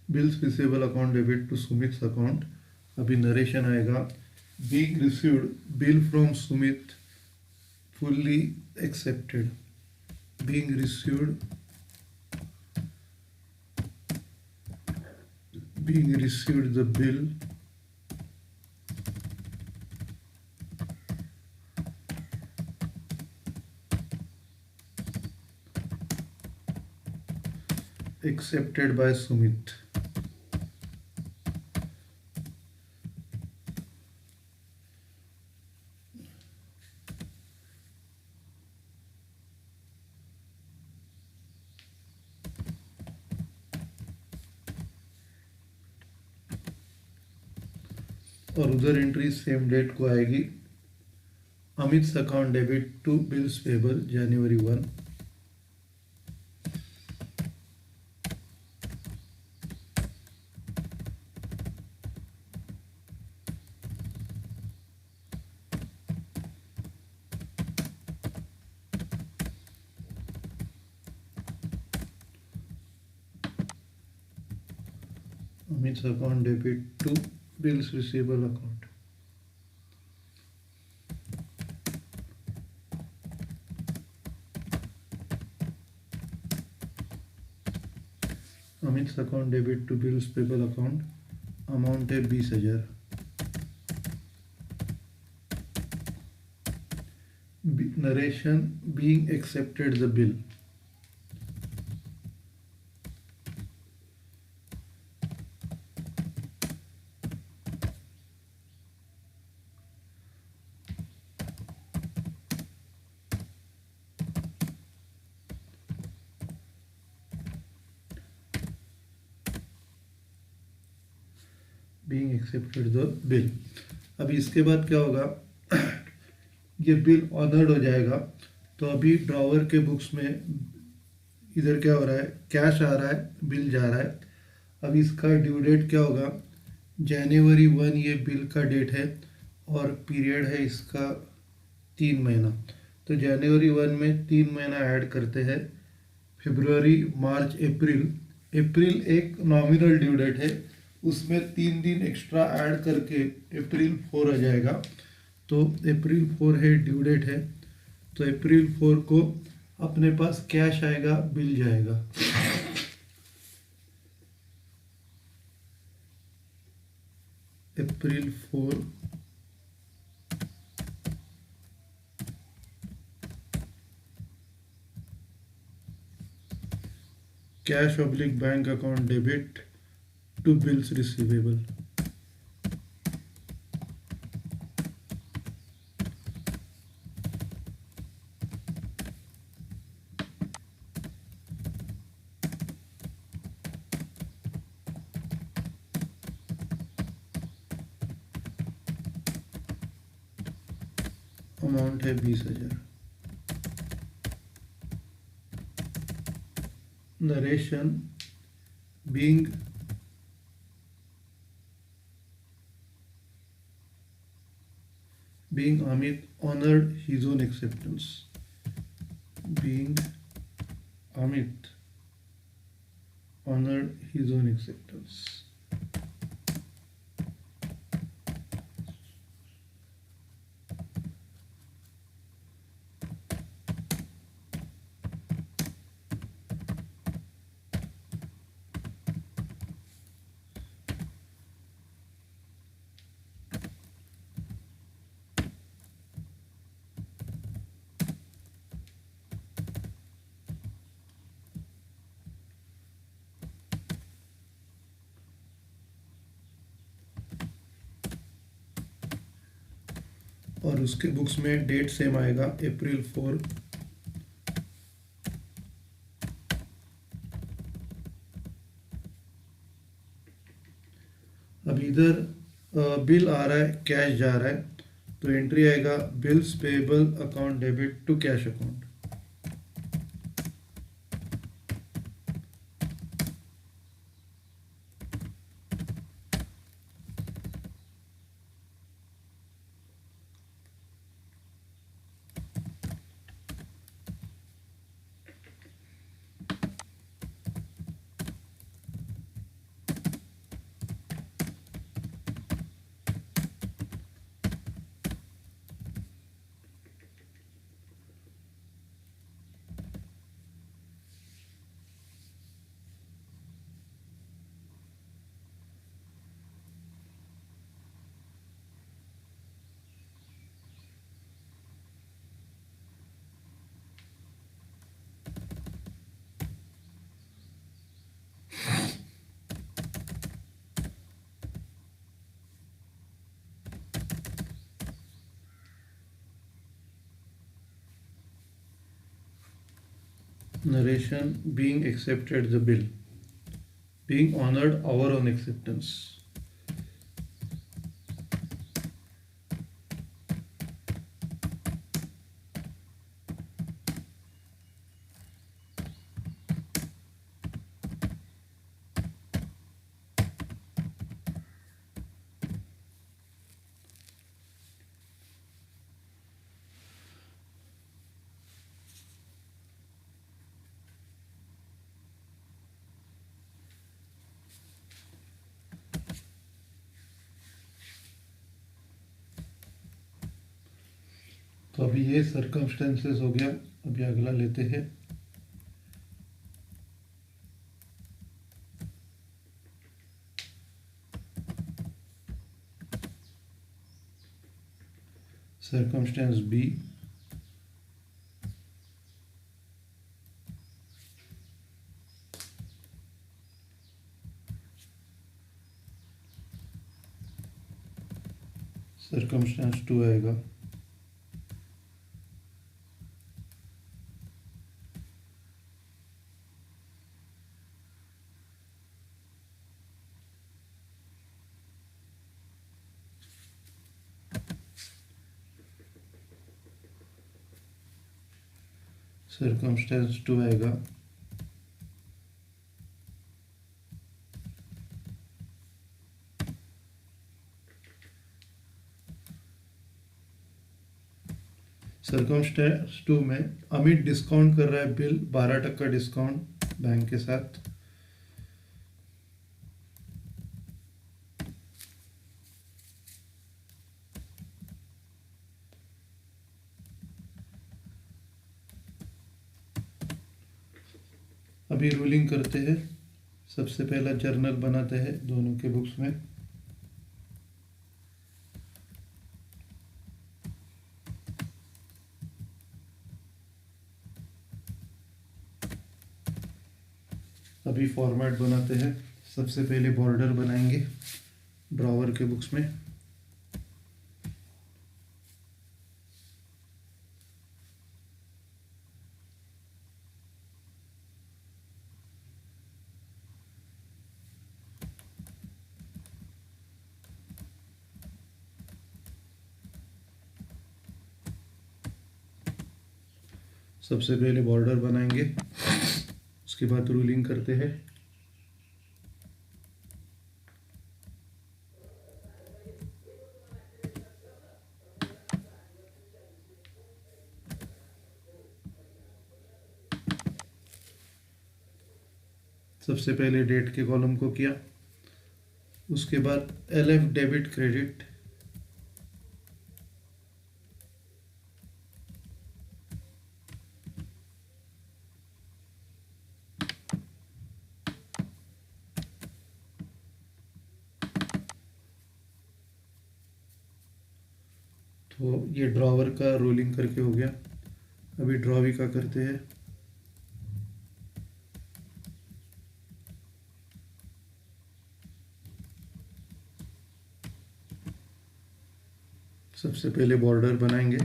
Bills receivable account debit to Sumit account. अभी नरेशन आएगा, being received bill from Sumit fully accepted, being received the bill accepted by Sumit। और उधर entry same date को आएगी, Amit account debit to bills payable जनवरी 1। Amit's account debit to bills receivable account। Amit's account debit to bills payable account, amount है 20,000। Narration, being accepted the bill. Being accepted the bill. अभी इसके बाद क्या होगा, ये बिल ऑनर्ड हो जाएगा। तो अभी ड्रॉवर के बुक्स में इधर क्या हो रहा है, कैश आ रहा है, बिल जा रहा है। अब इसका ड्यू डेट क्या होगा, जनवरी 1 ये बिल का डेट है और पीरियड है इसका 3 महीना। तो जनवरी 1 में 3 महीना ऐड करते हैं, फरवरी मार्च अप्रैल। अप्रैल एक नॉमिनल ड्यू डेट है, उसमें 3 दिन एक्स्ट्रा ऐड करके अप्रैल 4 आ जाएगा। तो अप्रैल 4 है ड्यू डेट है, तो अप्रैल 4 को अपने पास कैश आएगा, बिल जाएगा। April 4 cash oblique bank account debit to bills receivable. Amount है 20,000। Narration being Amit honored his own acceptance. Being Amit honored his own acceptance. और उसके बुक्स में डेट सेम आएगा, अप्रैल 4। अब इधर बिल आ रहा है, कैश जा रहा है, तो एंट्री आएगा bills payable account debit to cash account. Narration being accepted the bill, being honored our own acceptance. तो अभी ये सर्कमस्टेंसेस हो गया। अभी अगला लेते हैं, सर्कमस्टेंस बी। सर्कमस्टेंस 2 आएगा। सर्कमस्टेंस 2 आएगा। सर्कमस्टेंस 2 में अमित डिस्काउंट कर रहा है बिल 12% डिस्काउंट बैंक के साथ। अभी रूलिंग करते हैं। सबसे पहला जर्नल बनाते हैं दोनों के बुक्स में। अभी फॉर्मेट बनाते हैं। सबसे पहले बॉर्डर बनाएंगे ड्रॉवर के बुक्स में। सबसे पहले बॉर्डर बनाएंगे, उसके बाद रूलिंग करते हैं। सबसे पहले डेट के कॉलम को किया, उसके बाद LF डेबिट क्रेडिट, तो ये ड्रॉवर का रोलिंग करके हो गया। अभी ड्रॉवी का करते हैं। सबसे पहले बॉर्डर बनाएंगे,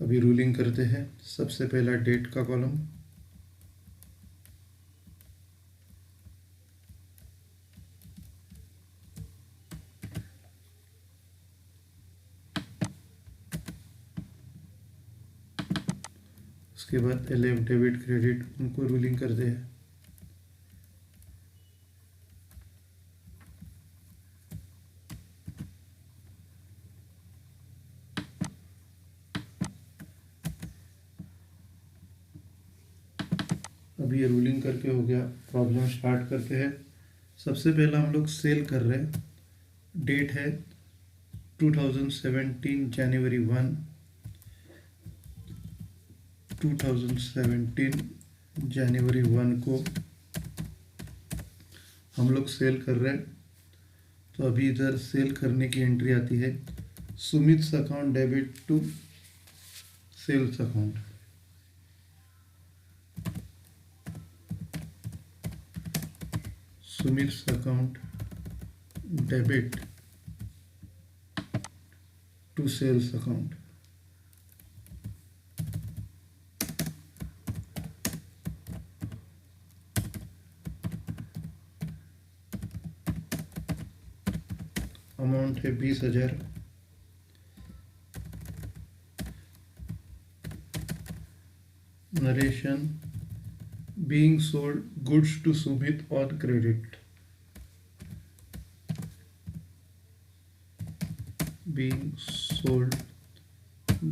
अभी रूलिंग करते हैं। सबसे पहला डेट का कॉलम, उसके बाद LF डेबिट क्रेडिट, उनको रूलिंग करते हैं। अभी ये रूलिंग करके हो गया। प्रॉब्लम स्टार्ट करते हैं। सबसे पहला हम लोग सेल कर रहे हैं। डेट है 2017 जनवरी 1, 2017 जनवरी 1 को हम लोग सेल कर रहे हैं। तो अभी इधर सेल करने की एंट्री आती है, Sumit account debit to sales account. Sumit account debit to sales account. Amount है 20,000। Narration, being sold goods to Sumit on credit, being sold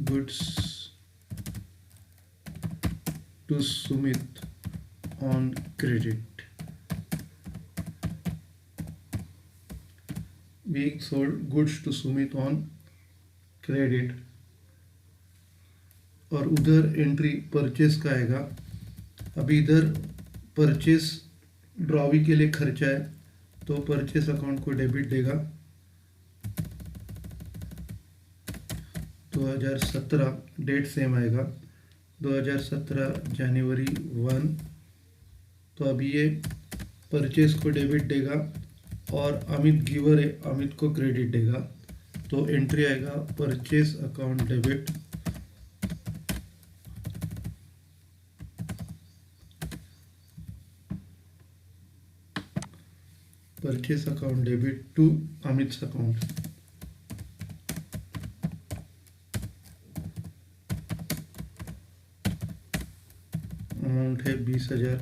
goods to Sumit on credit, being sold goods to Sumit on credit। और उधर entry purchase का आएगा। अभी इधर purchase drawee के लिए खर्चा है, तो परचेस अकाउंट को डेबिट देगा। 2017 डेट सेम आएगा, 2017 जनवरी 1। तो अभी ये परचेस को डेबिट देगा और अमित गिवर है, अमित को क्रेडिट देगा। तो एंट्री आएगा purchase account debit, purchase account debit to Amit account. Amount है 20,000।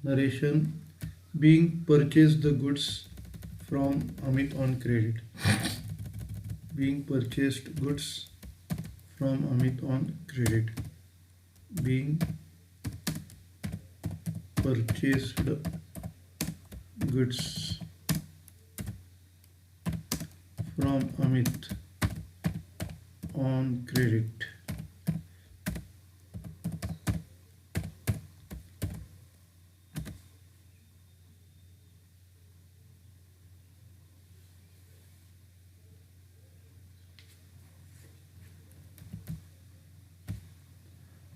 Narration, being purchased the goods from Amit on credit, being purchased goods from Amit on credit, being purchased goods from Amit on credit।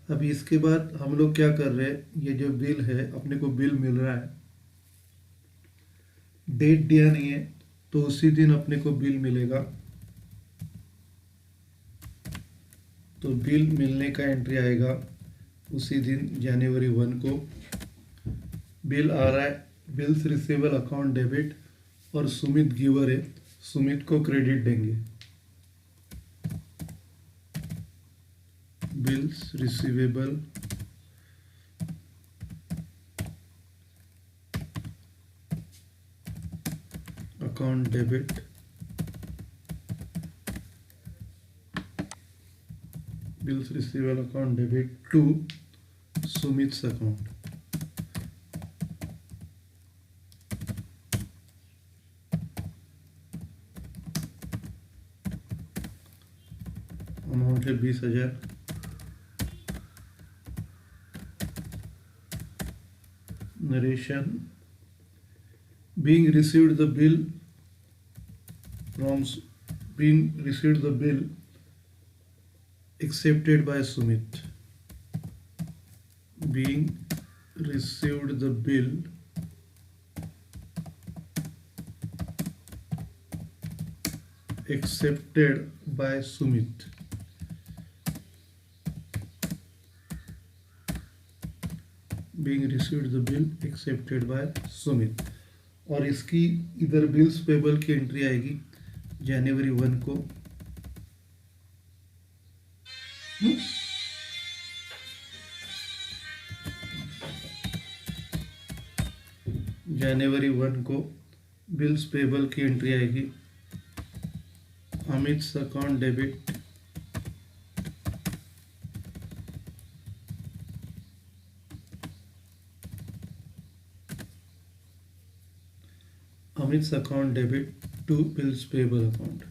अभी इसके बाद हम लोग क्या कर रहे हैं, ये जो बिल है, अपने को बिल मिल रहा है, डेट दिया नहीं है, तो उसी दिन अपने को बिल मिलेगा। तो बिल मिलने का एंट्री आएगा उसी दिन जनवरी 1 को। बिल आ रहा है, बिल्स रिसीवेबल अकाउंट डेबिट, और सुमित गिवर है, सुमित को क्रेडिट देंगे। Bills receivable account debit, bills receivable account debit to Sumit's account. Amount है 20,000। Narration, being received the bill from being received the bill accepted by Sumit, being received the bill accepted by Sumit, being received the bill accepted by Sumit। और इसकी इधर bills payable की entry आएगी जनवरी 1 को। जनवरी 1 को bills payable की entry आएगी, Amit account debit, Amit's account debit to bills payable account।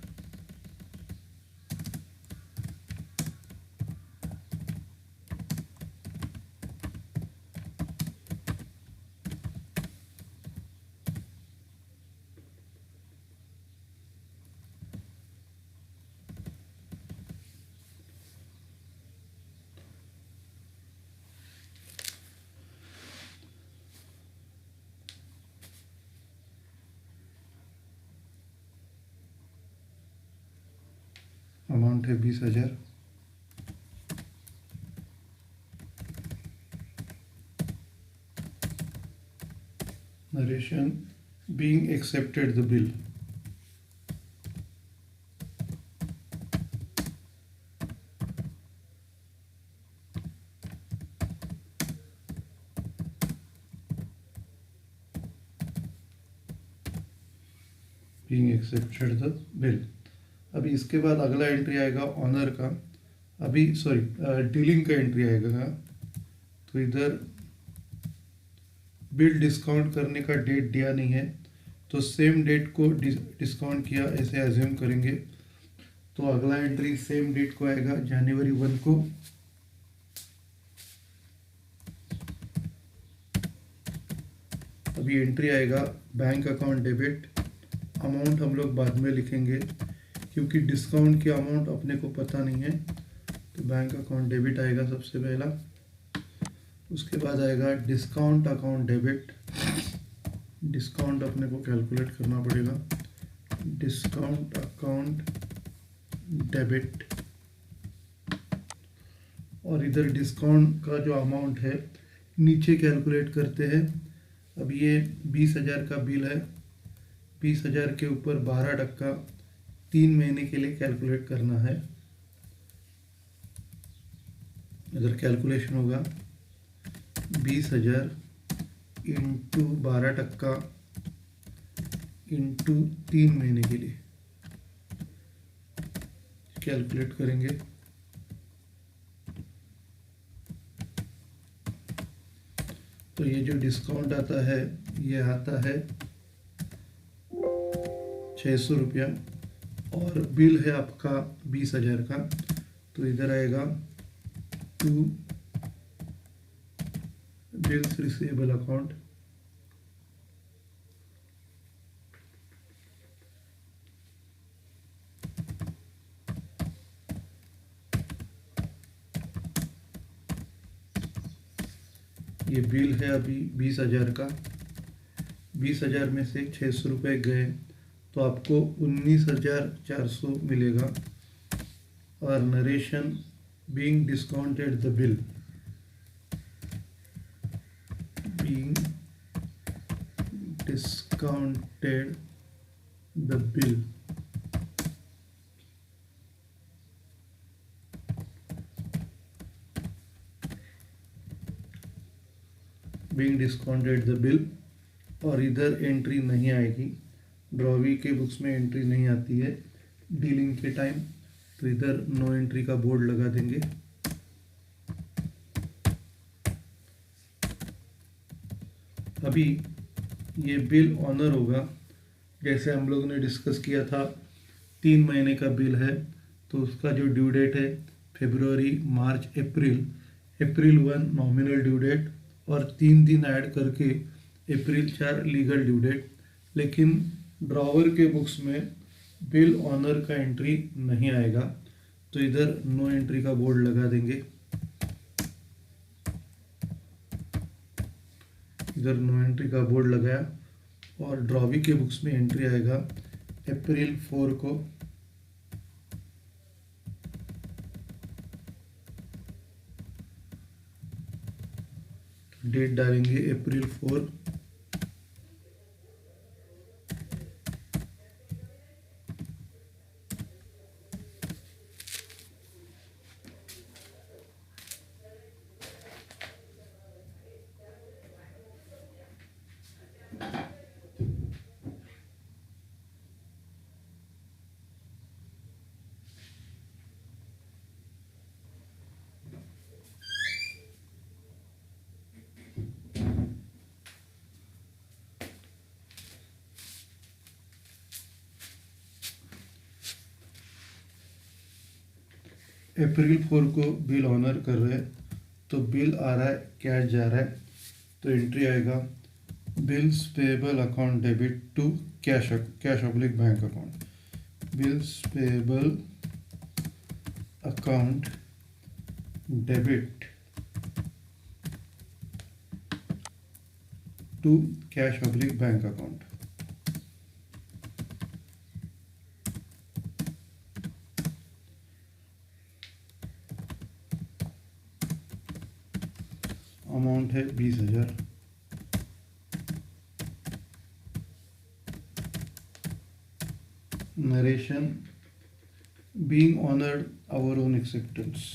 Amount है 20,000। Narration, being accepted the bill, being accepted the bill। अभी इसके बाद अगला एंट्री आएगा ऑनर का, अभी सॉरी डीलिंग का एंट्री आएगा। तो इधर बिल डिस्काउंट करने का डेट दिया नहीं है, तो सेम डेट को डिस्काउंट किया ऐसे एज्यूम करेंगे। तो अगला एंट्री सेम डेट को आएगा जनवरी 1 को। अभी एंट्री आएगा बैंक अकाउंट डेबिट, अमाउंट हम लोग बाद में लिखेंगे क्योंकि डिस्काउंट की अमाउंट अपने को पता नहीं है। तो बैंक अकाउंट डेबिट आएगा सबसे पहला, उसके बाद आएगा डिस्काउंट अकाउंट डेबिट। डिस्काउंट अपने को कैलकुलेट करना पड़ेगा, डिस्काउंट अकाउंट डेबिट। और इधर डिस्काउंट का जो अमाउंट है नीचे कैलकुलेट करते हैं। अब ये 20,000 का बिल है, 20,000 के ऊपर 12% 3 महीने के लिए कैलकुलेट करना है। अगर कैलकुलेशन होगा 20,000 इंटू 12% इंटू 3 महीने के लिए कैलकुलेट करेंगे तो ये जो डिस्काउंट आता है ये आता है 600 रुपया, और बिल है आपका 20,000 का, तो इधर आएगा टू बिल्स रिसीवेबल अकाउंट। ये बिल है अभी 20,000 का, 20,000 में से 600 रुपये गए तो आपको 19,400 मिलेगा। और narration being discounted the bill, being discounted the bill, being discounted the bill. और इधर एंट्री नहीं आएगी, ड्रॉवी के बुक्स में एंट्री नहीं आती है डीलिंग के टाइम, तो इधर नो एंट्री का बोर्ड लगा देंगे। अभी ये बिल ऑनर होगा, जैसे हम लोग ने डिस्कस किया था 3 महीने का बिल है तो उसका जो ड्यू डेट है फरवरी, मार्च, अप्रैल, अप्रैल 1 नॉमिनल ड्यू डेट और 3 दिन ऐड करके अप्रैल 4 लीगल ड्यू डेट। लेकिन ड्रॉवर के बुक्स में बिल ऑनर का एंट्री नहीं आएगा, तो इधर नो एंट्री का बोर्ड लगा देंगे। इधर नो एंट्री का बोर्ड लगाया और ड्रॉवी के बुक्स में एंट्री आएगा अप्रैल 4 को। डेट डालेंगे अप्रैल 4। अप्रैल 4 को बिल ऑनर कर रहे हैं तो बिल आ रहा है, कैश जा रहा है, तो एंट्री आएगा bills payable account debit to cash, cash oblique bank account, bills payable account debit to cash oblique bank account. Amount है 20,000। Narration being honoured our own acceptance,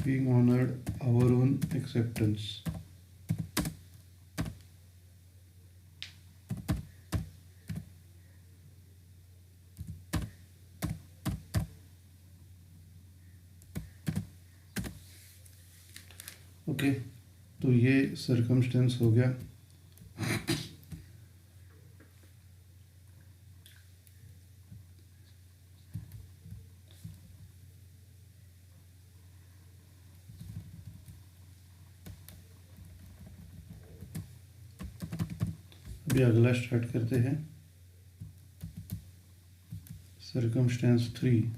being honored our own acceptance। Okay, तो ये circumstance हो गया। अभी अगला start करते हैं, circumstance 3।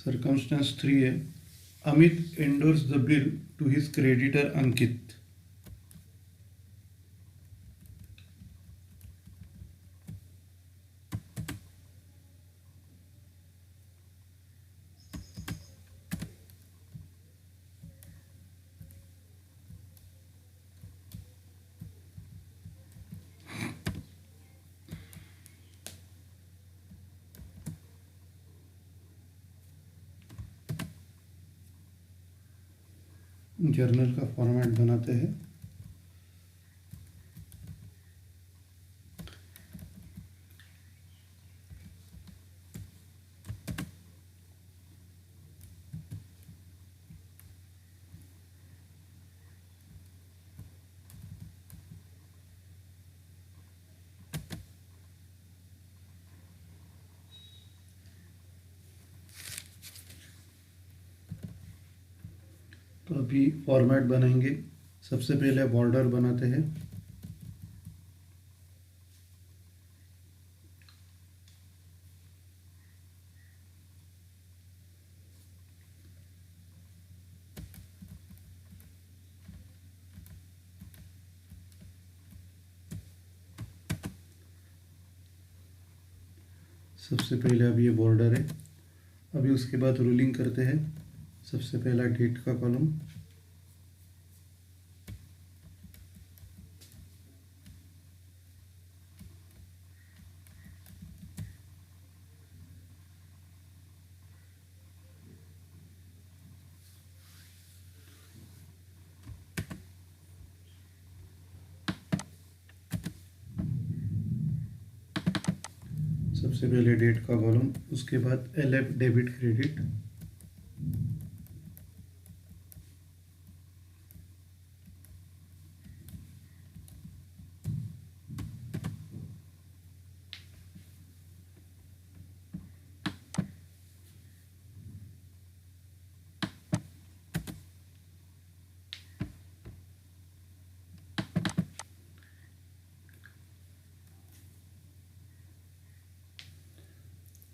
Circumstance 3 है, Amit endorse the bill to his creditor Ankit. Journal का फॉर्मेट बनाते हैं। तो अभी फॉर्मेट बनाएंगे। सबसे पहले बॉर्डर बनाते हैं। सबसे पहले अभी ये बॉर्डर है। अभी उसके बाद रूलिंग करते हैं। सबसे पहला डेट का कॉलम, सबसे पहले डेट का कॉलम, उसके बाद एलएफ डेबिट क्रेडिट,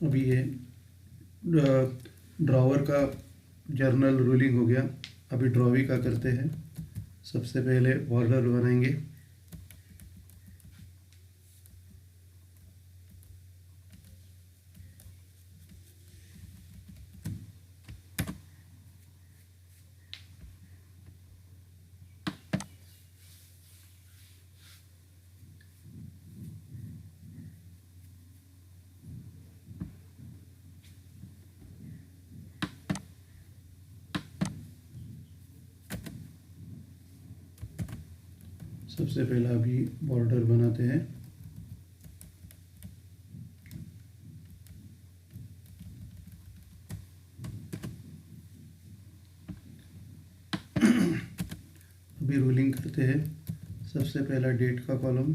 अभी ये ड्रॉवर का जर्नल रूलिंग हो गया। अभी ड्रॉवी का करते हैं। सबसे पहले बॉर्डर बनाएंगे। सबसे पहला अभी बॉर्डर बनाते हैं। अभी रूलिंग करते हैं। सबसे पहला डेट का कॉलम,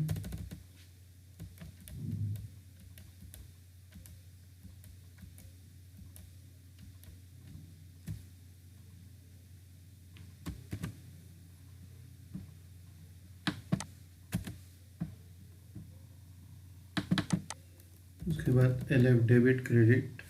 उसके बाद एलएफ डेबिट क्रेडिट,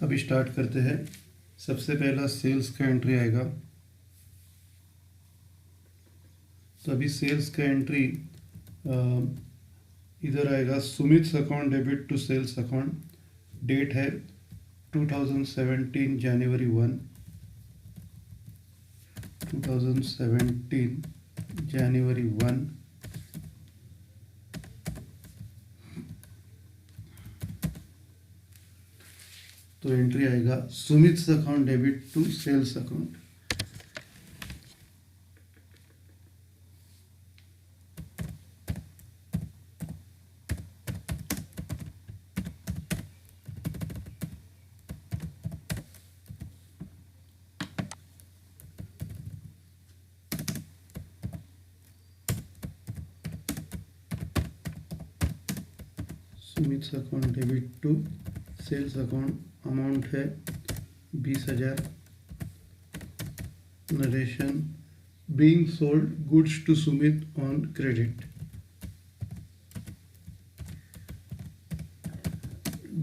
अभी स्टार्ट करते हैं। सबसे पहला सेल्स का एंट्री आएगा। तो अभी सेल्स का एंट्री इधर आएगा, Sumit account debit to sales account. Date है 2017 जनवरी 1, 2017 जनवरी 1। तो एंट्री आएगा Sumit's account debit to sales account. Sumit's account debit to sales account, amount है 20,000। Narration, being sold goods to Sumit on credit.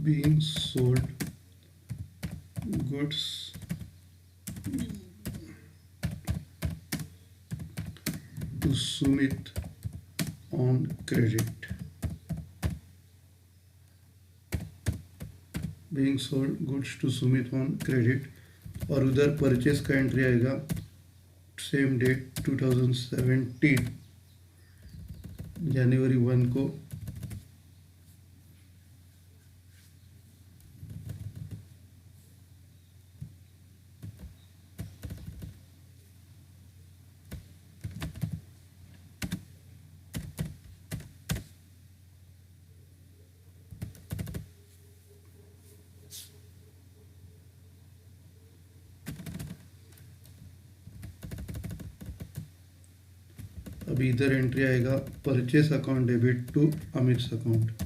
Being sold goods to Sumit on credit. Being sold goods to Sumit on credit. और उधर purchase का entry आएगा same date 2017 जनवरी 1 को। अभी इधर entry आएगा purchase account debit to Amit's account.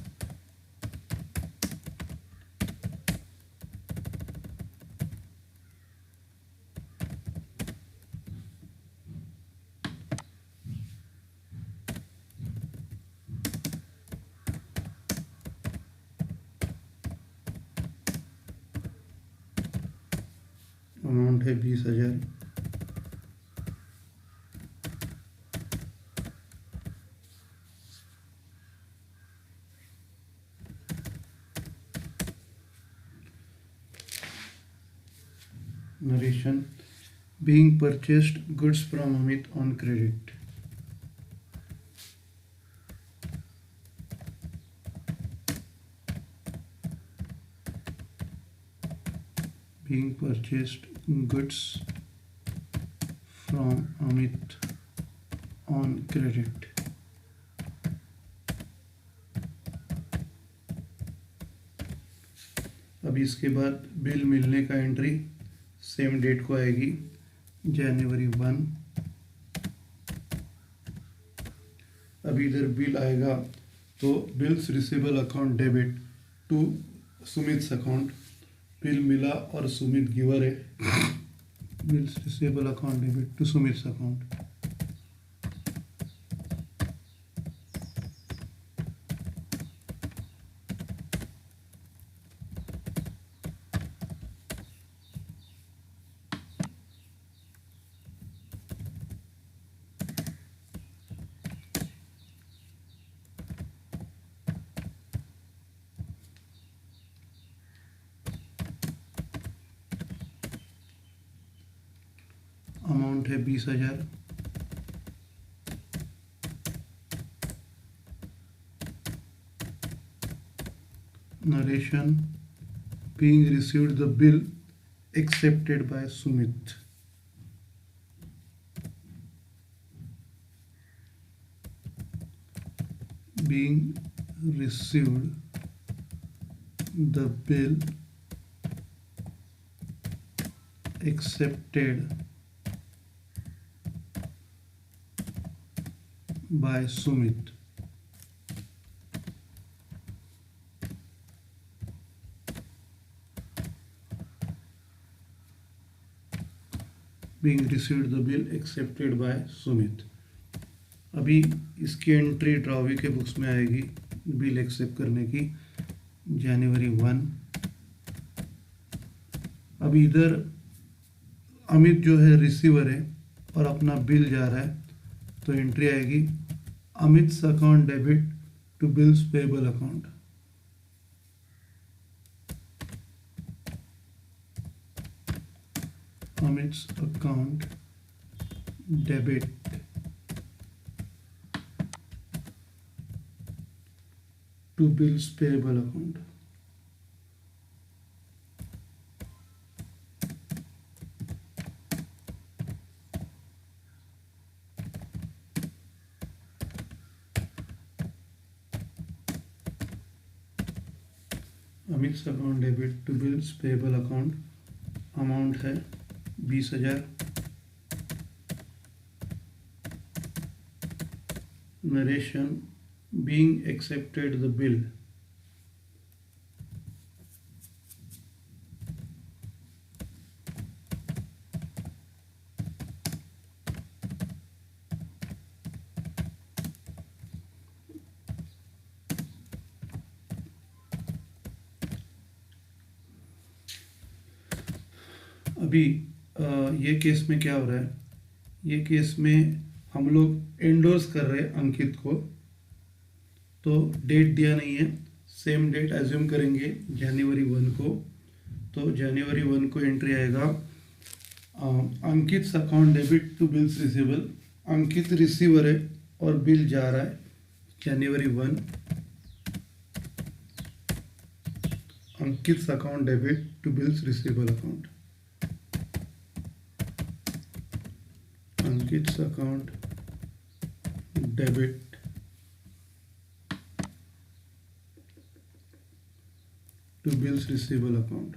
Amount है 20,000। Narration, being purchased goods from Amit on credit. Being purchased goods from Amit on credit. अभी इसके बाद बिल मिलने का एंट्री सेम डेट को आएगी जनवरी 1। अभी इधर बिल आएगा तो bills receivable account debit to Sumit's account. Bill मिला और सुमित गिवर है। Bills receivable account debit to Sumit's account. Amount है 20,000। Narration, being received the bill accepted by Sumit. Being received the bill accepted by Sumit. Being received the bill accepted by Sumit. अभी इसकी entry drawee के books में आएगी bill accept करने की जनवरी 1। अभी इधर अमित जो है रिसीवर है और अपना बिल जा रहा है तो एंट्री आएगी Amit's account debit to bills payable account. Amit's account debit to bills payable account. Amit account debit to bills payable account, amount है 20,000। Narration, being accepted the bill, अभी ये केस में क्या हो रहा है, ये केस में हम लोग एंडोर्स कर रहे हैं अंकित को, तो डेट दिया नहीं है, सेम डेट एज्यूम करेंगे जनवरी 1 को। तो जनवरी 1 को एंट्री आएगा Ankit account debit to bills receivable, Ankit receiver है और बिल जा रहा है जनवरी 1, Ankit account debit to bills receivable account, Ankit account debit to bills receivable account.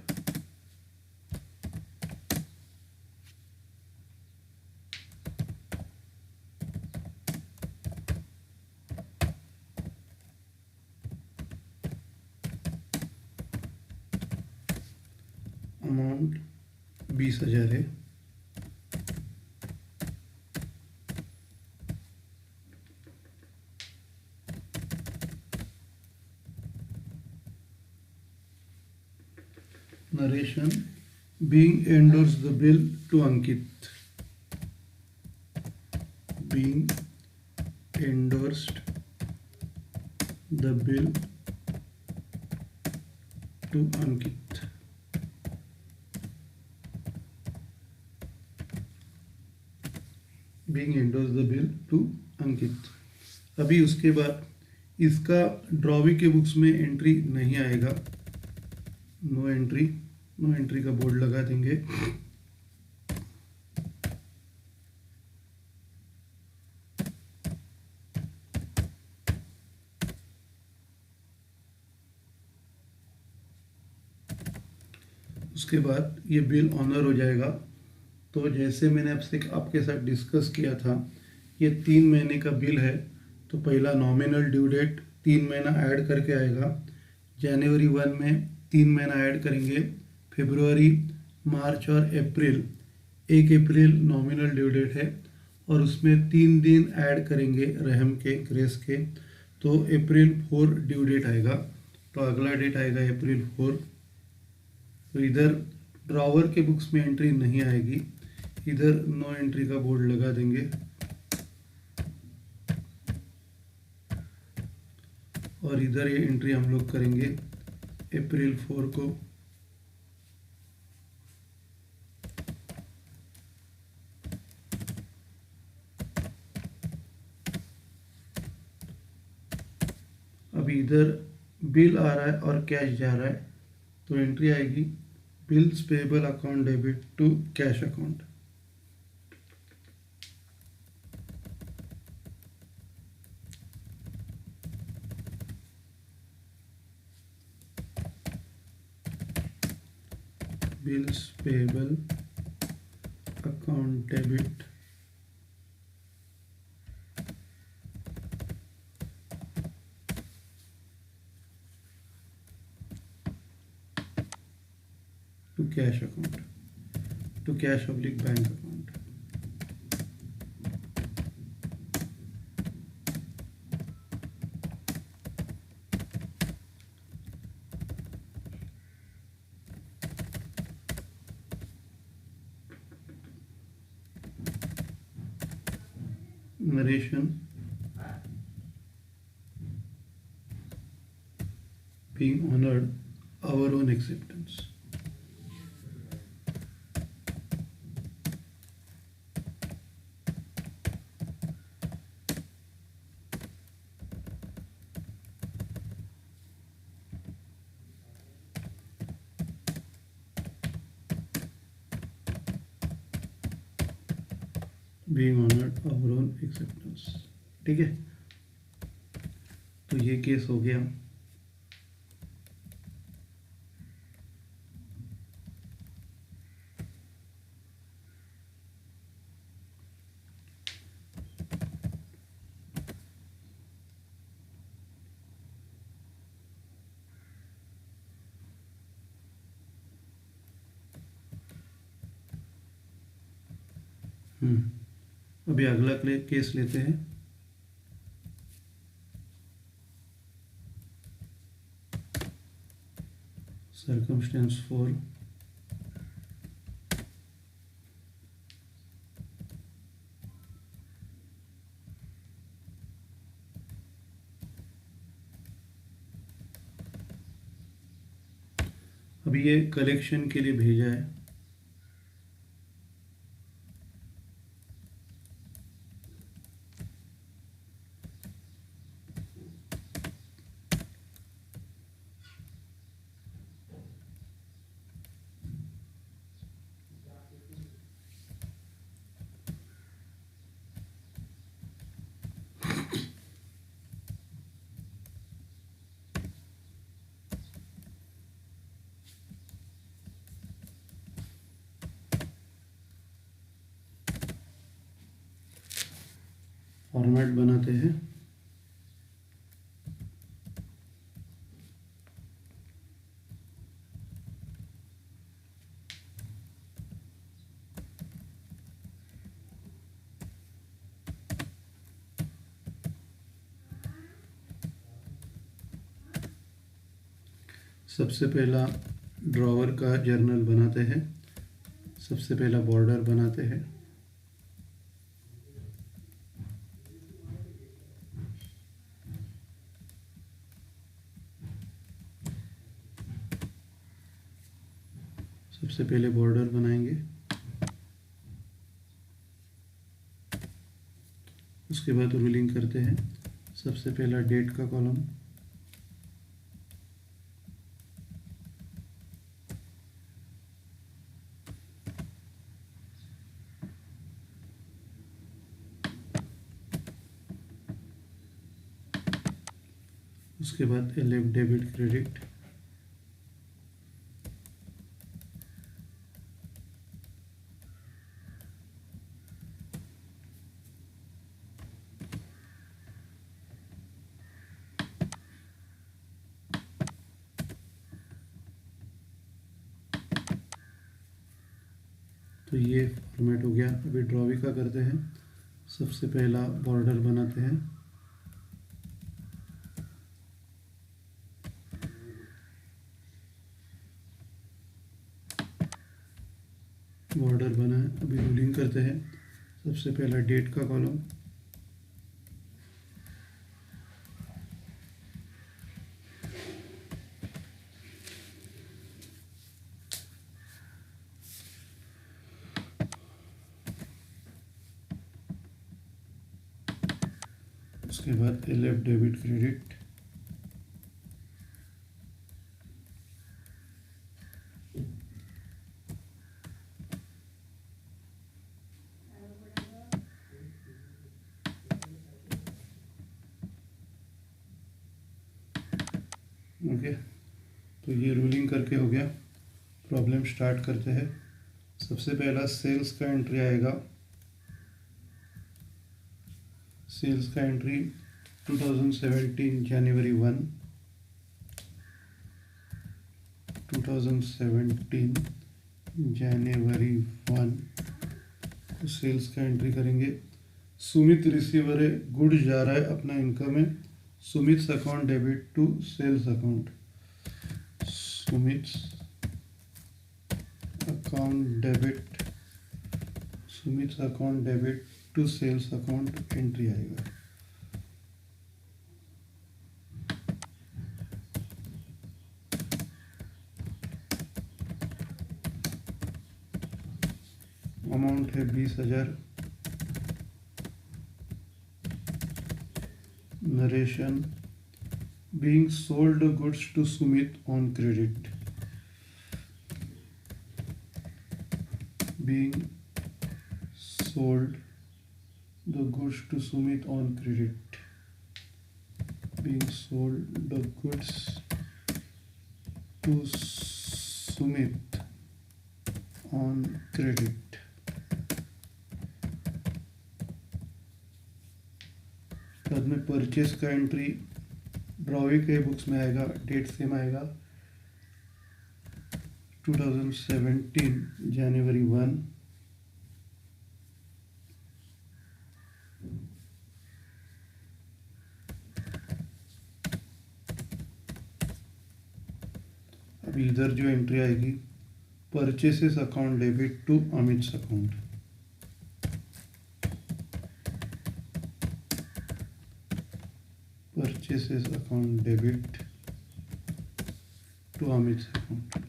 Amount 20,000 है। Narration, being endorsed the bill to Ankit, being endorsed the bill to Ankit, being endorsed the bill to Ankit। अभी उसके बाद इसका drawee के books में entry नहीं आएगा, no entry, no entry का बोर्ड लगा देंगे। उसके बाद ये बिल ऑनर हो जाएगा। तो जैसे मैंने आपके साथ डिस्कस किया था, ये 3 महीने का बिल है, तो पहला नॉमिनल ड्यू डेट 3 महीना ऐड करके आएगा। जनवरी 1 में 3 महीना ऐड करेंगे, फरवरी, मार्च और अप्रैल, 1 अप्रैल नॉमिनल ड्यू डेट है और उसमें 3 दिन ऐड करेंगे रहम के, ग्रेस के, तो अप्रैल 4 ड्यू डेट आएगा। तो अगला डेट आएगा अप्रैल 4। तो इधर ड्रॉवर के बुक्स में एंट्री नहीं आएगी, इधर नो एंट्री का बोर्ड लगा देंगे और इधर ये एंट्री हम लोग करेंगे अप्रैल 4 को। अभी इधर बिल आ रहा है और कैश जा रहा है, तो एंट्री आएगी bills payable account debit to cash account. Bills payable account debit to cash account, to cash oblique bank account। Narration, being honored our own acceptance। being honored our own acceptance। ठीक है, तो ये case हो गया। अभी अगला case लेते हैं। सर्कमस्टेंस 4, अभी ये कलेक्शन के लिए भेजा है। फॉर्मेट बनाते हैं। सबसे पहला ड्रॉवर का जर्नल बनाते हैं। सबसे पहला बॉर्डर बनाते हैं। सबसे पहले बॉर्डर बनाएंगे, उसके बाद रूलिंग करते हैं। सबसे पहला डेट का कॉलम, उसके बाद एलएफ डेबिट क्रेडिट, तो ये फॉर्मेट हो गया। अभी ड्रॉवी का करते हैं। सबसे पहला बॉर्डर बनाते हैं, बॉर्डर बना है। अभी रूलिंग करते हैं। सबसे पहला डेट का कॉलम, उसके बाद एलएफ डेबिट क्रेडिट, ओके। तो ये रूलिंग करके हो गया। प्रॉब्लम स्टार्ट करते हैं। सबसे पहला सेल्स का एंट्री आएगा। सेल्स का एंट्री 2017 जनवरी 1, 2017 जनवरी 1 तो सेल्स का एंट्री करेंगे। सुमित रिसीवर है, गुड्स जा रहा है अपना इनकम है। Sumit account debit to sales account, Sumit account debit, Sumit account debit to sales account entry आएगा। अमाउंट है 20,000। Narration, being sold goods to Sumit on credit, being sold the goods to Sumit on credit, being sold the goods to Sumit on credit। बाद में purchase का entry drawee के books में आएगा, date same आएगा 2017 जनवरी 1, अभी इधर जो एंट्री आएगी, purchases account debit to Amit account, purchases account debit to Amit account.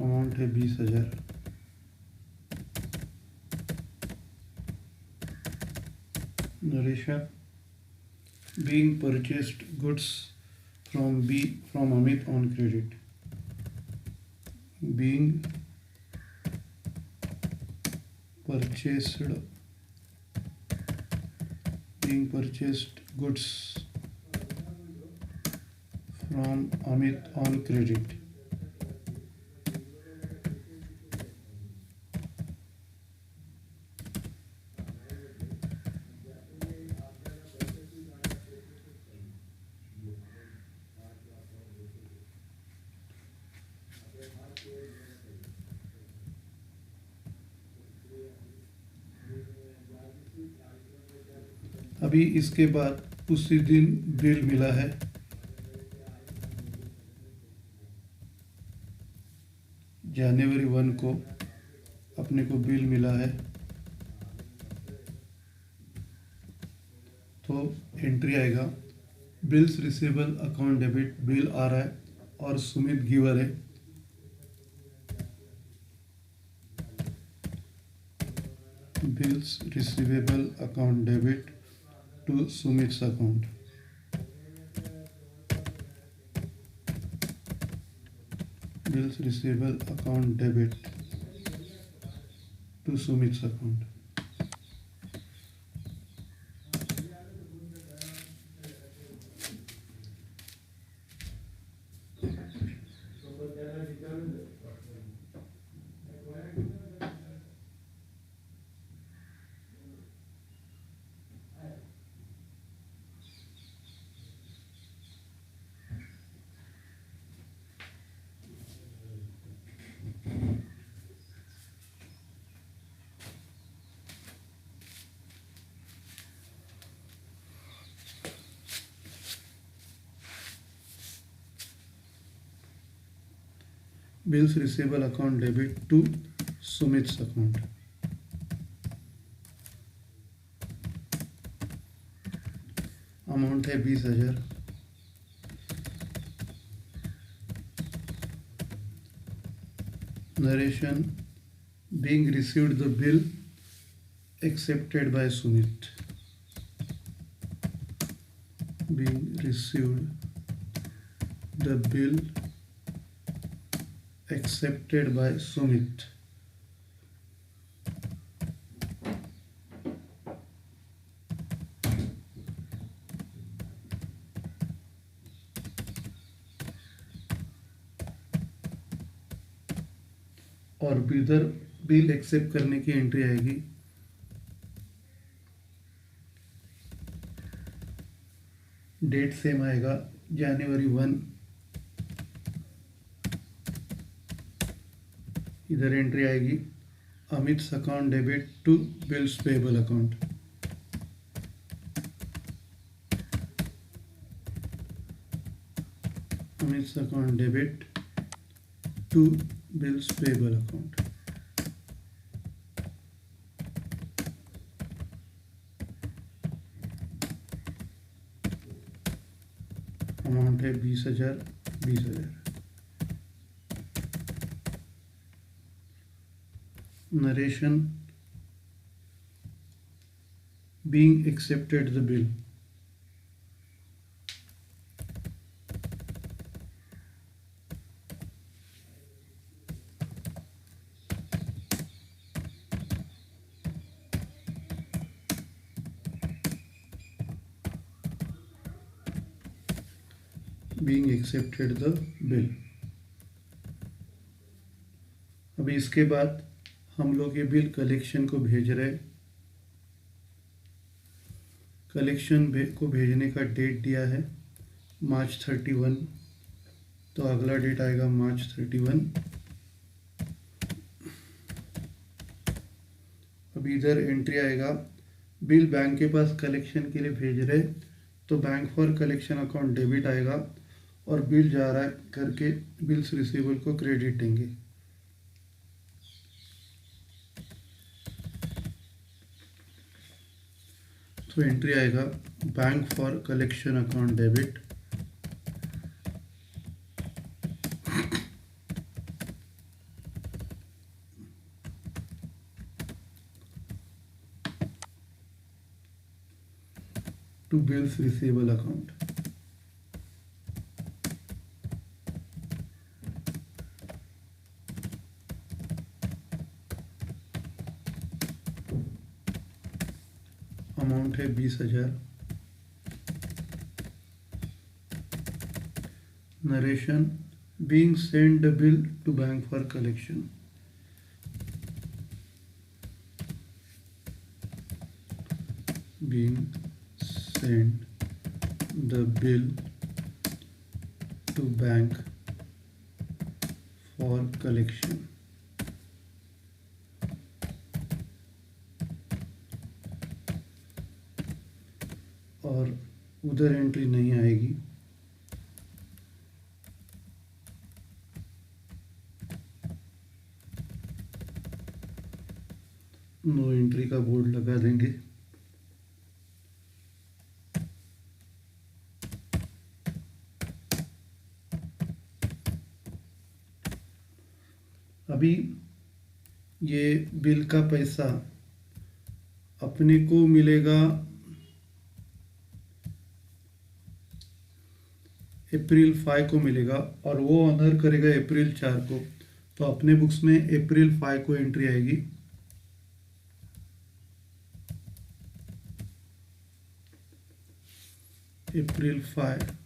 Amount है 20,000। Narration, being purchased goods from Amit on credit, being purchased goods from Amit on credit। अभी इसके बाद उसी दिन बिल मिला है, जनवरी 1 को अपने को बिल मिला है, तो एंट्री आएगा bills receivable account debit, bill आ रहा है और सुमित गिवर है, bills receivable account debit to Sumit's account, bills receivable account debit to Sumit's account. Bills receivable account debit to Sumit's account, amount है 20,000। Narration, being received the bill accepted by Sumit, being received the bill accepted by Sumit। और इधर bill accept करने की entry आएगी, date same आएगा जनवरी 1, इधर entry आएगी Amit account debit to bills payable account, Amit account debit to bills payable account. Amount है 20,000। Narration, being accepted the bill, being accepted the bill। अभी इसके बाद हम लोग ये बिल कलेक्शन को भेज रहे, कलेक्शन को भेजने का डेट दिया है मार्च 31, तो अगला डेट आएगा मार्च 31। अभी इधर एंट्री आएगा बिल बैंक के पास कलेक्शन के लिए भेज रहे, तो bank for collection account debit आएगा, और बिल जा रहा है करके बिल्स रिसीवेबल को क्रेडिट देंगे। तो एंट्री आएगा bank for collection account debit, to bills receivable account. Amount है 20,000। Narration, being send the bill to bank for collection. Being send the bill to bank for collection. और उधर entry नहीं आएगी, no entry का board लगा देंगे। अभी ये बिल का पैसा अपने को मिलेगा अप्रैल 5 को मिलेगा, और वो ऑनर करेगा अप्रैल 4 को। तो अपने बुक्स में अप्रैल 5 को एंट्री आएगी। अप्रैल 5।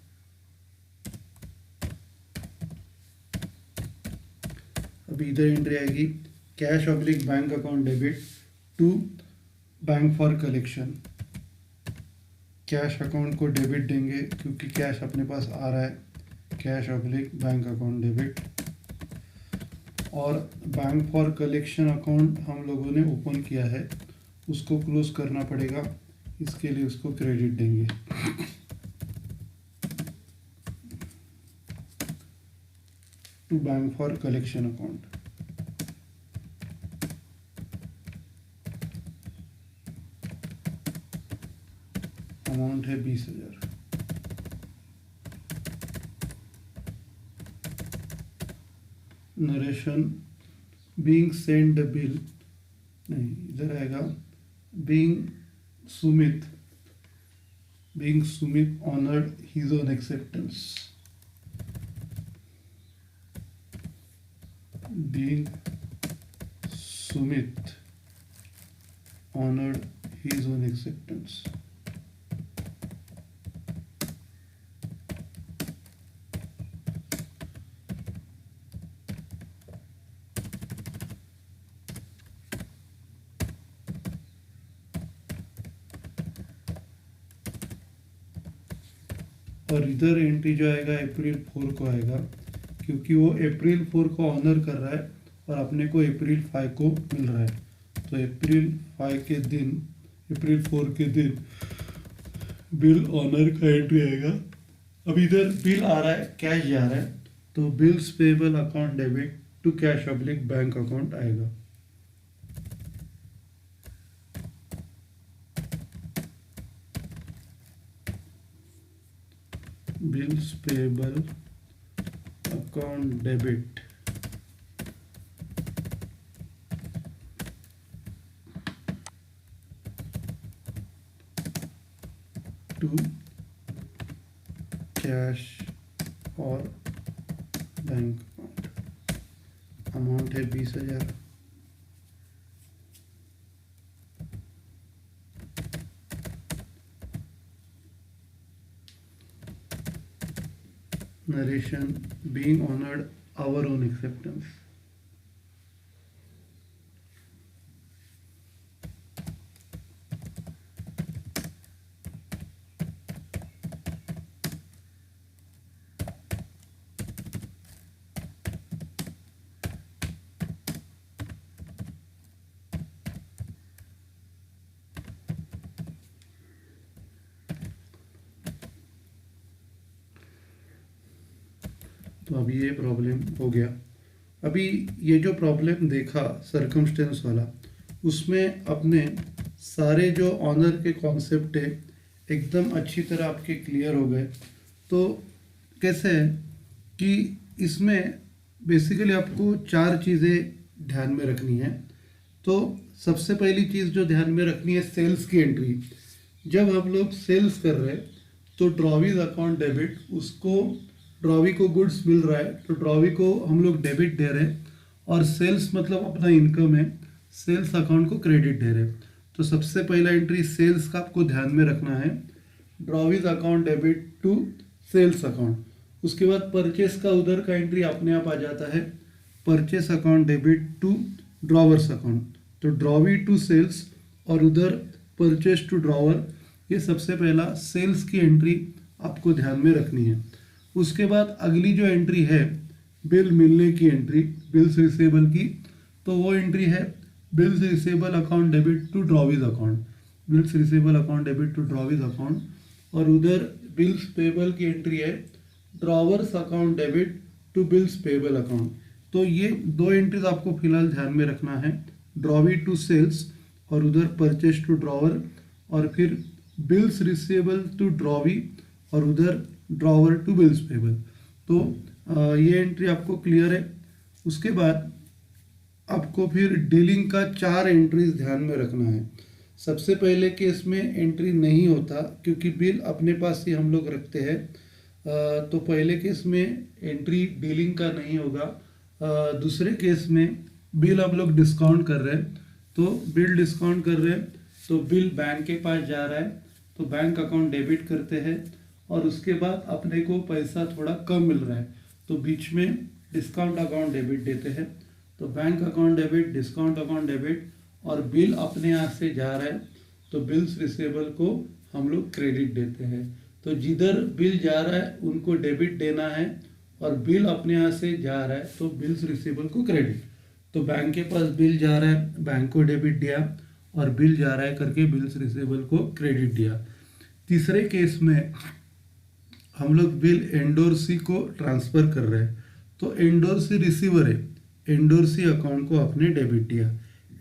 अभी इधर एंट्री आएगी cash oblique bank account debit to bank for collection. Cash account को डेबिट देंगे क्योंकि कैश अपने पास आ रहा है, cash oblique bank account debit. और बैंक फॉर कलेक्शन अकाउंट हम लोगों ने ओपन किया है, उसको क्लोज करना पड़ेगा, इसके लिए उसको क्रेडिट देंगे। To bank for collection account. Amount है 20,000। Narration, being send the bill, नहीं इधर आएगा being Sumit, being Sumit honoured his own acceptance. बीइंग सुमित honored his own acceptance। और इधर एंट्री जो आएगा अप्रैल 4 को आएगा, क्योंकि वो अप्रैल 4 को ऑनर कर रहा है और अपने को अप्रैल 5 को मिल रहा है। तो अप्रैल 5 के दिन, अप्रैल 4 के दिन बिल ऑनर का एंट्री आएगा। अब इधर बिल आ रहा है, कैश जा रहा है, तो bills payable account debit to cash oblique bank account आएगा। Bills payable account debit to cash और बैंक अकाउंट। अमाउंट है 20,000। Narration, being honored our own acceptance। तो अभी ये प्रॉब्लम हो गया। अभी ये जो प्रॉब्लम देखा सर्कमस्टेंस वाला, उसमें अपने सारे जो ऑनर के कॉन्सेप्ट है एकदम अच्छी तरह आपके क्लियर हो गए। तो कैसे है कि इसमें बेसिकली आपको 4 चीज़ें ध्यान में रखनी है। तो सबसे पहली चीज़ जो ध्यान में रखनी है, सेल्स की एंट्री। जब हम लोग सेल्स कर रहे हैं तो ड्रॉवीज अकाउंट डेबिट, उसको ड्रॉवी को गुड्स मिल रहा है तो ड्रॉवी को हम लोग डेबिट दे रहे हैं, और सेल्स मतलब अपना इनकम है, सेल्स अकाउंट को क्रेडिट दे रहे हैं। तो सबसे पहला एंट्री सेल्स का आपको ध्यान में रखना है, drawee's account debit to sales account. उसके बाद परचेस का उधर का एंट्री अपने आप आ जाता है, purchase account debit to drawer's account. तो ड्रॉवी टू सेल्स और उधर परचेस टू ड्रॉवर, ये सबसे पहला सेल्स की एंट्री आपको ध्यान में रखनी है। उसके बाद अगली जो एंट्री है बिल मिलने की एंट्री, बिल्स रिसीवेबल की, तो वो एंट्री है bills receivable account debit to drawee's account, bills receivable account debit to drawee's account. और उधर बिल्स पेबल की एंट्री है drawer's account debit to bills payable account. तो ये 2 एंट्रीज आपको फिलहाल ध्यान में रखना है, ड्रॉवी टू सेल्स और उधर परचेज टू ड्रॉवर, और फिर बिल्स रिसीवेबल टू ड्रॉवी और उधर ड्रॉवर टू बिल्स पेबल। तो ये एंट्री आपको क्लियर है। उसके बाद आपको फिर डीलिंग का 4 एंट्रीज ध्यान में रखना है। सबसे पहले केस में एंट्री नहीं होता क्योंकि बिल अपने पास ही हम लोग रखते हैं, तो पहले केस में एंट्री डीलिंग का नहीं होगा। दूसरे केस में बिल हम लोग डिस्काउंट कर रहे हैं, तो बिल डिस्काउंट कर रहे हैं तो बिल बैंक के पास जा रहा है, तो बैंक अकाउंट डेबिट करते हैं, और उसके बाद अपने को पैसा थोड़ा कम मिल रहा है तो बीच में डिस्काउंट अकाउंट डेबिट देते हैं। तो bank account debit, discount account debit, और बिल अपने यहाँ से जा रहा है तो बिल्स रिसीवेबल को हम लोग क्रेडिट देते हैं। तो जिधर बिल जा रहा है उनको डेबिट देना है, और बिल अपने यहाँ से जा रहा है तो बिल्स रिसीवेबल को क्रेडिट। तो बैंक के पास बिल जा रहा है, बैंक को डेबिट दिया, और बिल जा रहा है करके बिल्स रिसीवेबल को क्रेडिट दिया। तीसरे केस में हम लोग बिल एंडोर्सी को ट्रांसफ़र कर रहे हैं, तो एंडोर्सी रिसीवर है, एंडोर्सी अकाउंट को आपने डेबिट दिया,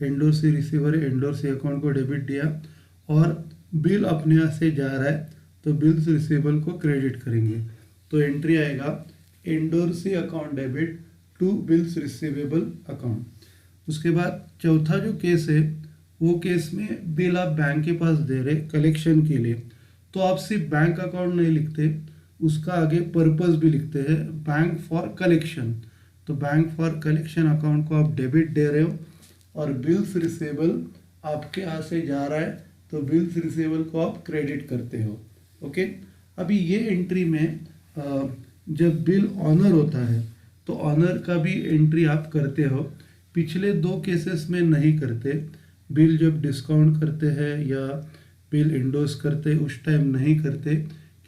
एंडोर्सी रिसीवर है, एंडोर्सी अकाउंट को डेबिट दिया, और बिल अपने यहाँ से जा रहा है तो बिल्स रिसीवेबल को क्रेडिट करेंगे। तो एंट्री आएगा endorsee account debit to bills receivable account. उसके बाद चौथा जो केस है वो केस में बिल आप बैंक के पास दे रहे कलेक्शन के लिए, तो आप सिर्फ बैंक अकाउंट नहीं लिखते, उसका आगे पर्पस भी लिखते हैं, बैंक फॉर कलेक्शन। तो बैंक फॉर कलेक्शन अकाउंट को आप डेबिट दे रहे हो, और बिल्स रिसीवेबल आपके यहाँ से जा रहा है तो बिल्स रिसीवेबल को आप क्रेडिट करते हो। ओके, अभी ये एंट्री में जब बिल ऑनर होता है तो ऑनर का भी एंट्री आप करते हो। पिछले 2 केसेस में नहीं करते, बिल जब डिस्काउंट करते हैं या बिल इंडोर्स करते उस टाइम नहीं करते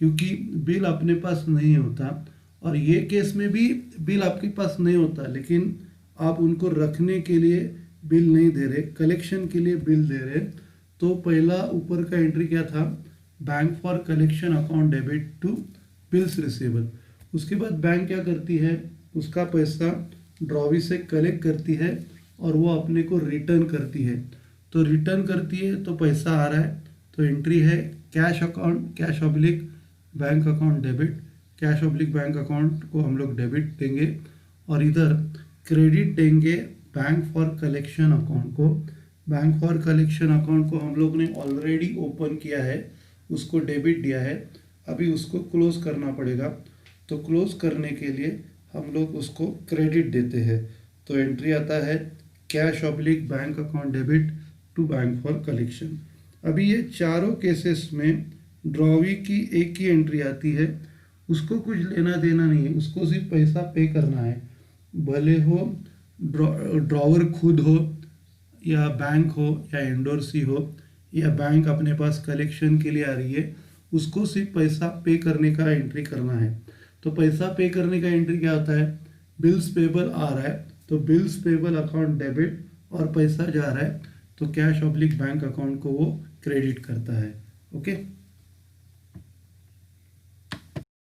क्योंकि बिल अपने पास नहीं होता, और ये केस में भी बिल आपके पास नहीं होता लेकिन आप उनको रखने के लिए बिल नहीं दे रहे, कलेक्शन के लिए बिल दे रहे। तो पहला ऊपर का एंट्री क्या था, bank for collection account debit to bills receivable. उसके बाद बैंक क्या करती है, उसका पैसा ड्रॉवी से कलेक्ट करती है और वो अपने को रिटर्न करती है। तो रिटर्न करती है तो पैसा आ रहा है, तो एंट्री है cash account, cash oblique bank account debit, cash oblique bank account को हम लोग डेबिट देंगे, और इधर क्रेडिट देंगे बैंक फॉर कलेक्शन अकाउंट को। बैंक फॉर कलेक्शन अकाउंट को हम लोग ने ऑलरेडी ओपन किया है, उसको डेबिट दिया है, अभी उसको क्लोज करना पड़ेगा। तो क्लोज करने के लिए हम लोग उसको क्रेडिट देते हैं, तो एंट्री आता है cash oblique bank account debit to bank for collection. अभी ये चारों केसेस में ड्रॉवी की एक ही एंट्री आती है, उसको कुछ लेना देना नहीं है, उसको सिर्फ पैसा पे करना है, भले हो ड्रॉवर खुद हो या बैंक हो या एंडोर्सी हो या बैंक अपने पास कलेक्शन के लिए आ रही है, उसको सिर्फ पैसा पे करने का एंट्री करना है। तो पैसा पे करने का एंट्री क्या होता है, बिल्स पेबल आ रहा है तो बिल्स पेबल अकाउंट डेबिट, और पैसा जा रहा है तो कैश ऑब्लिक बैंक अकाउंट को वो क्रेडिट करता है। ओके।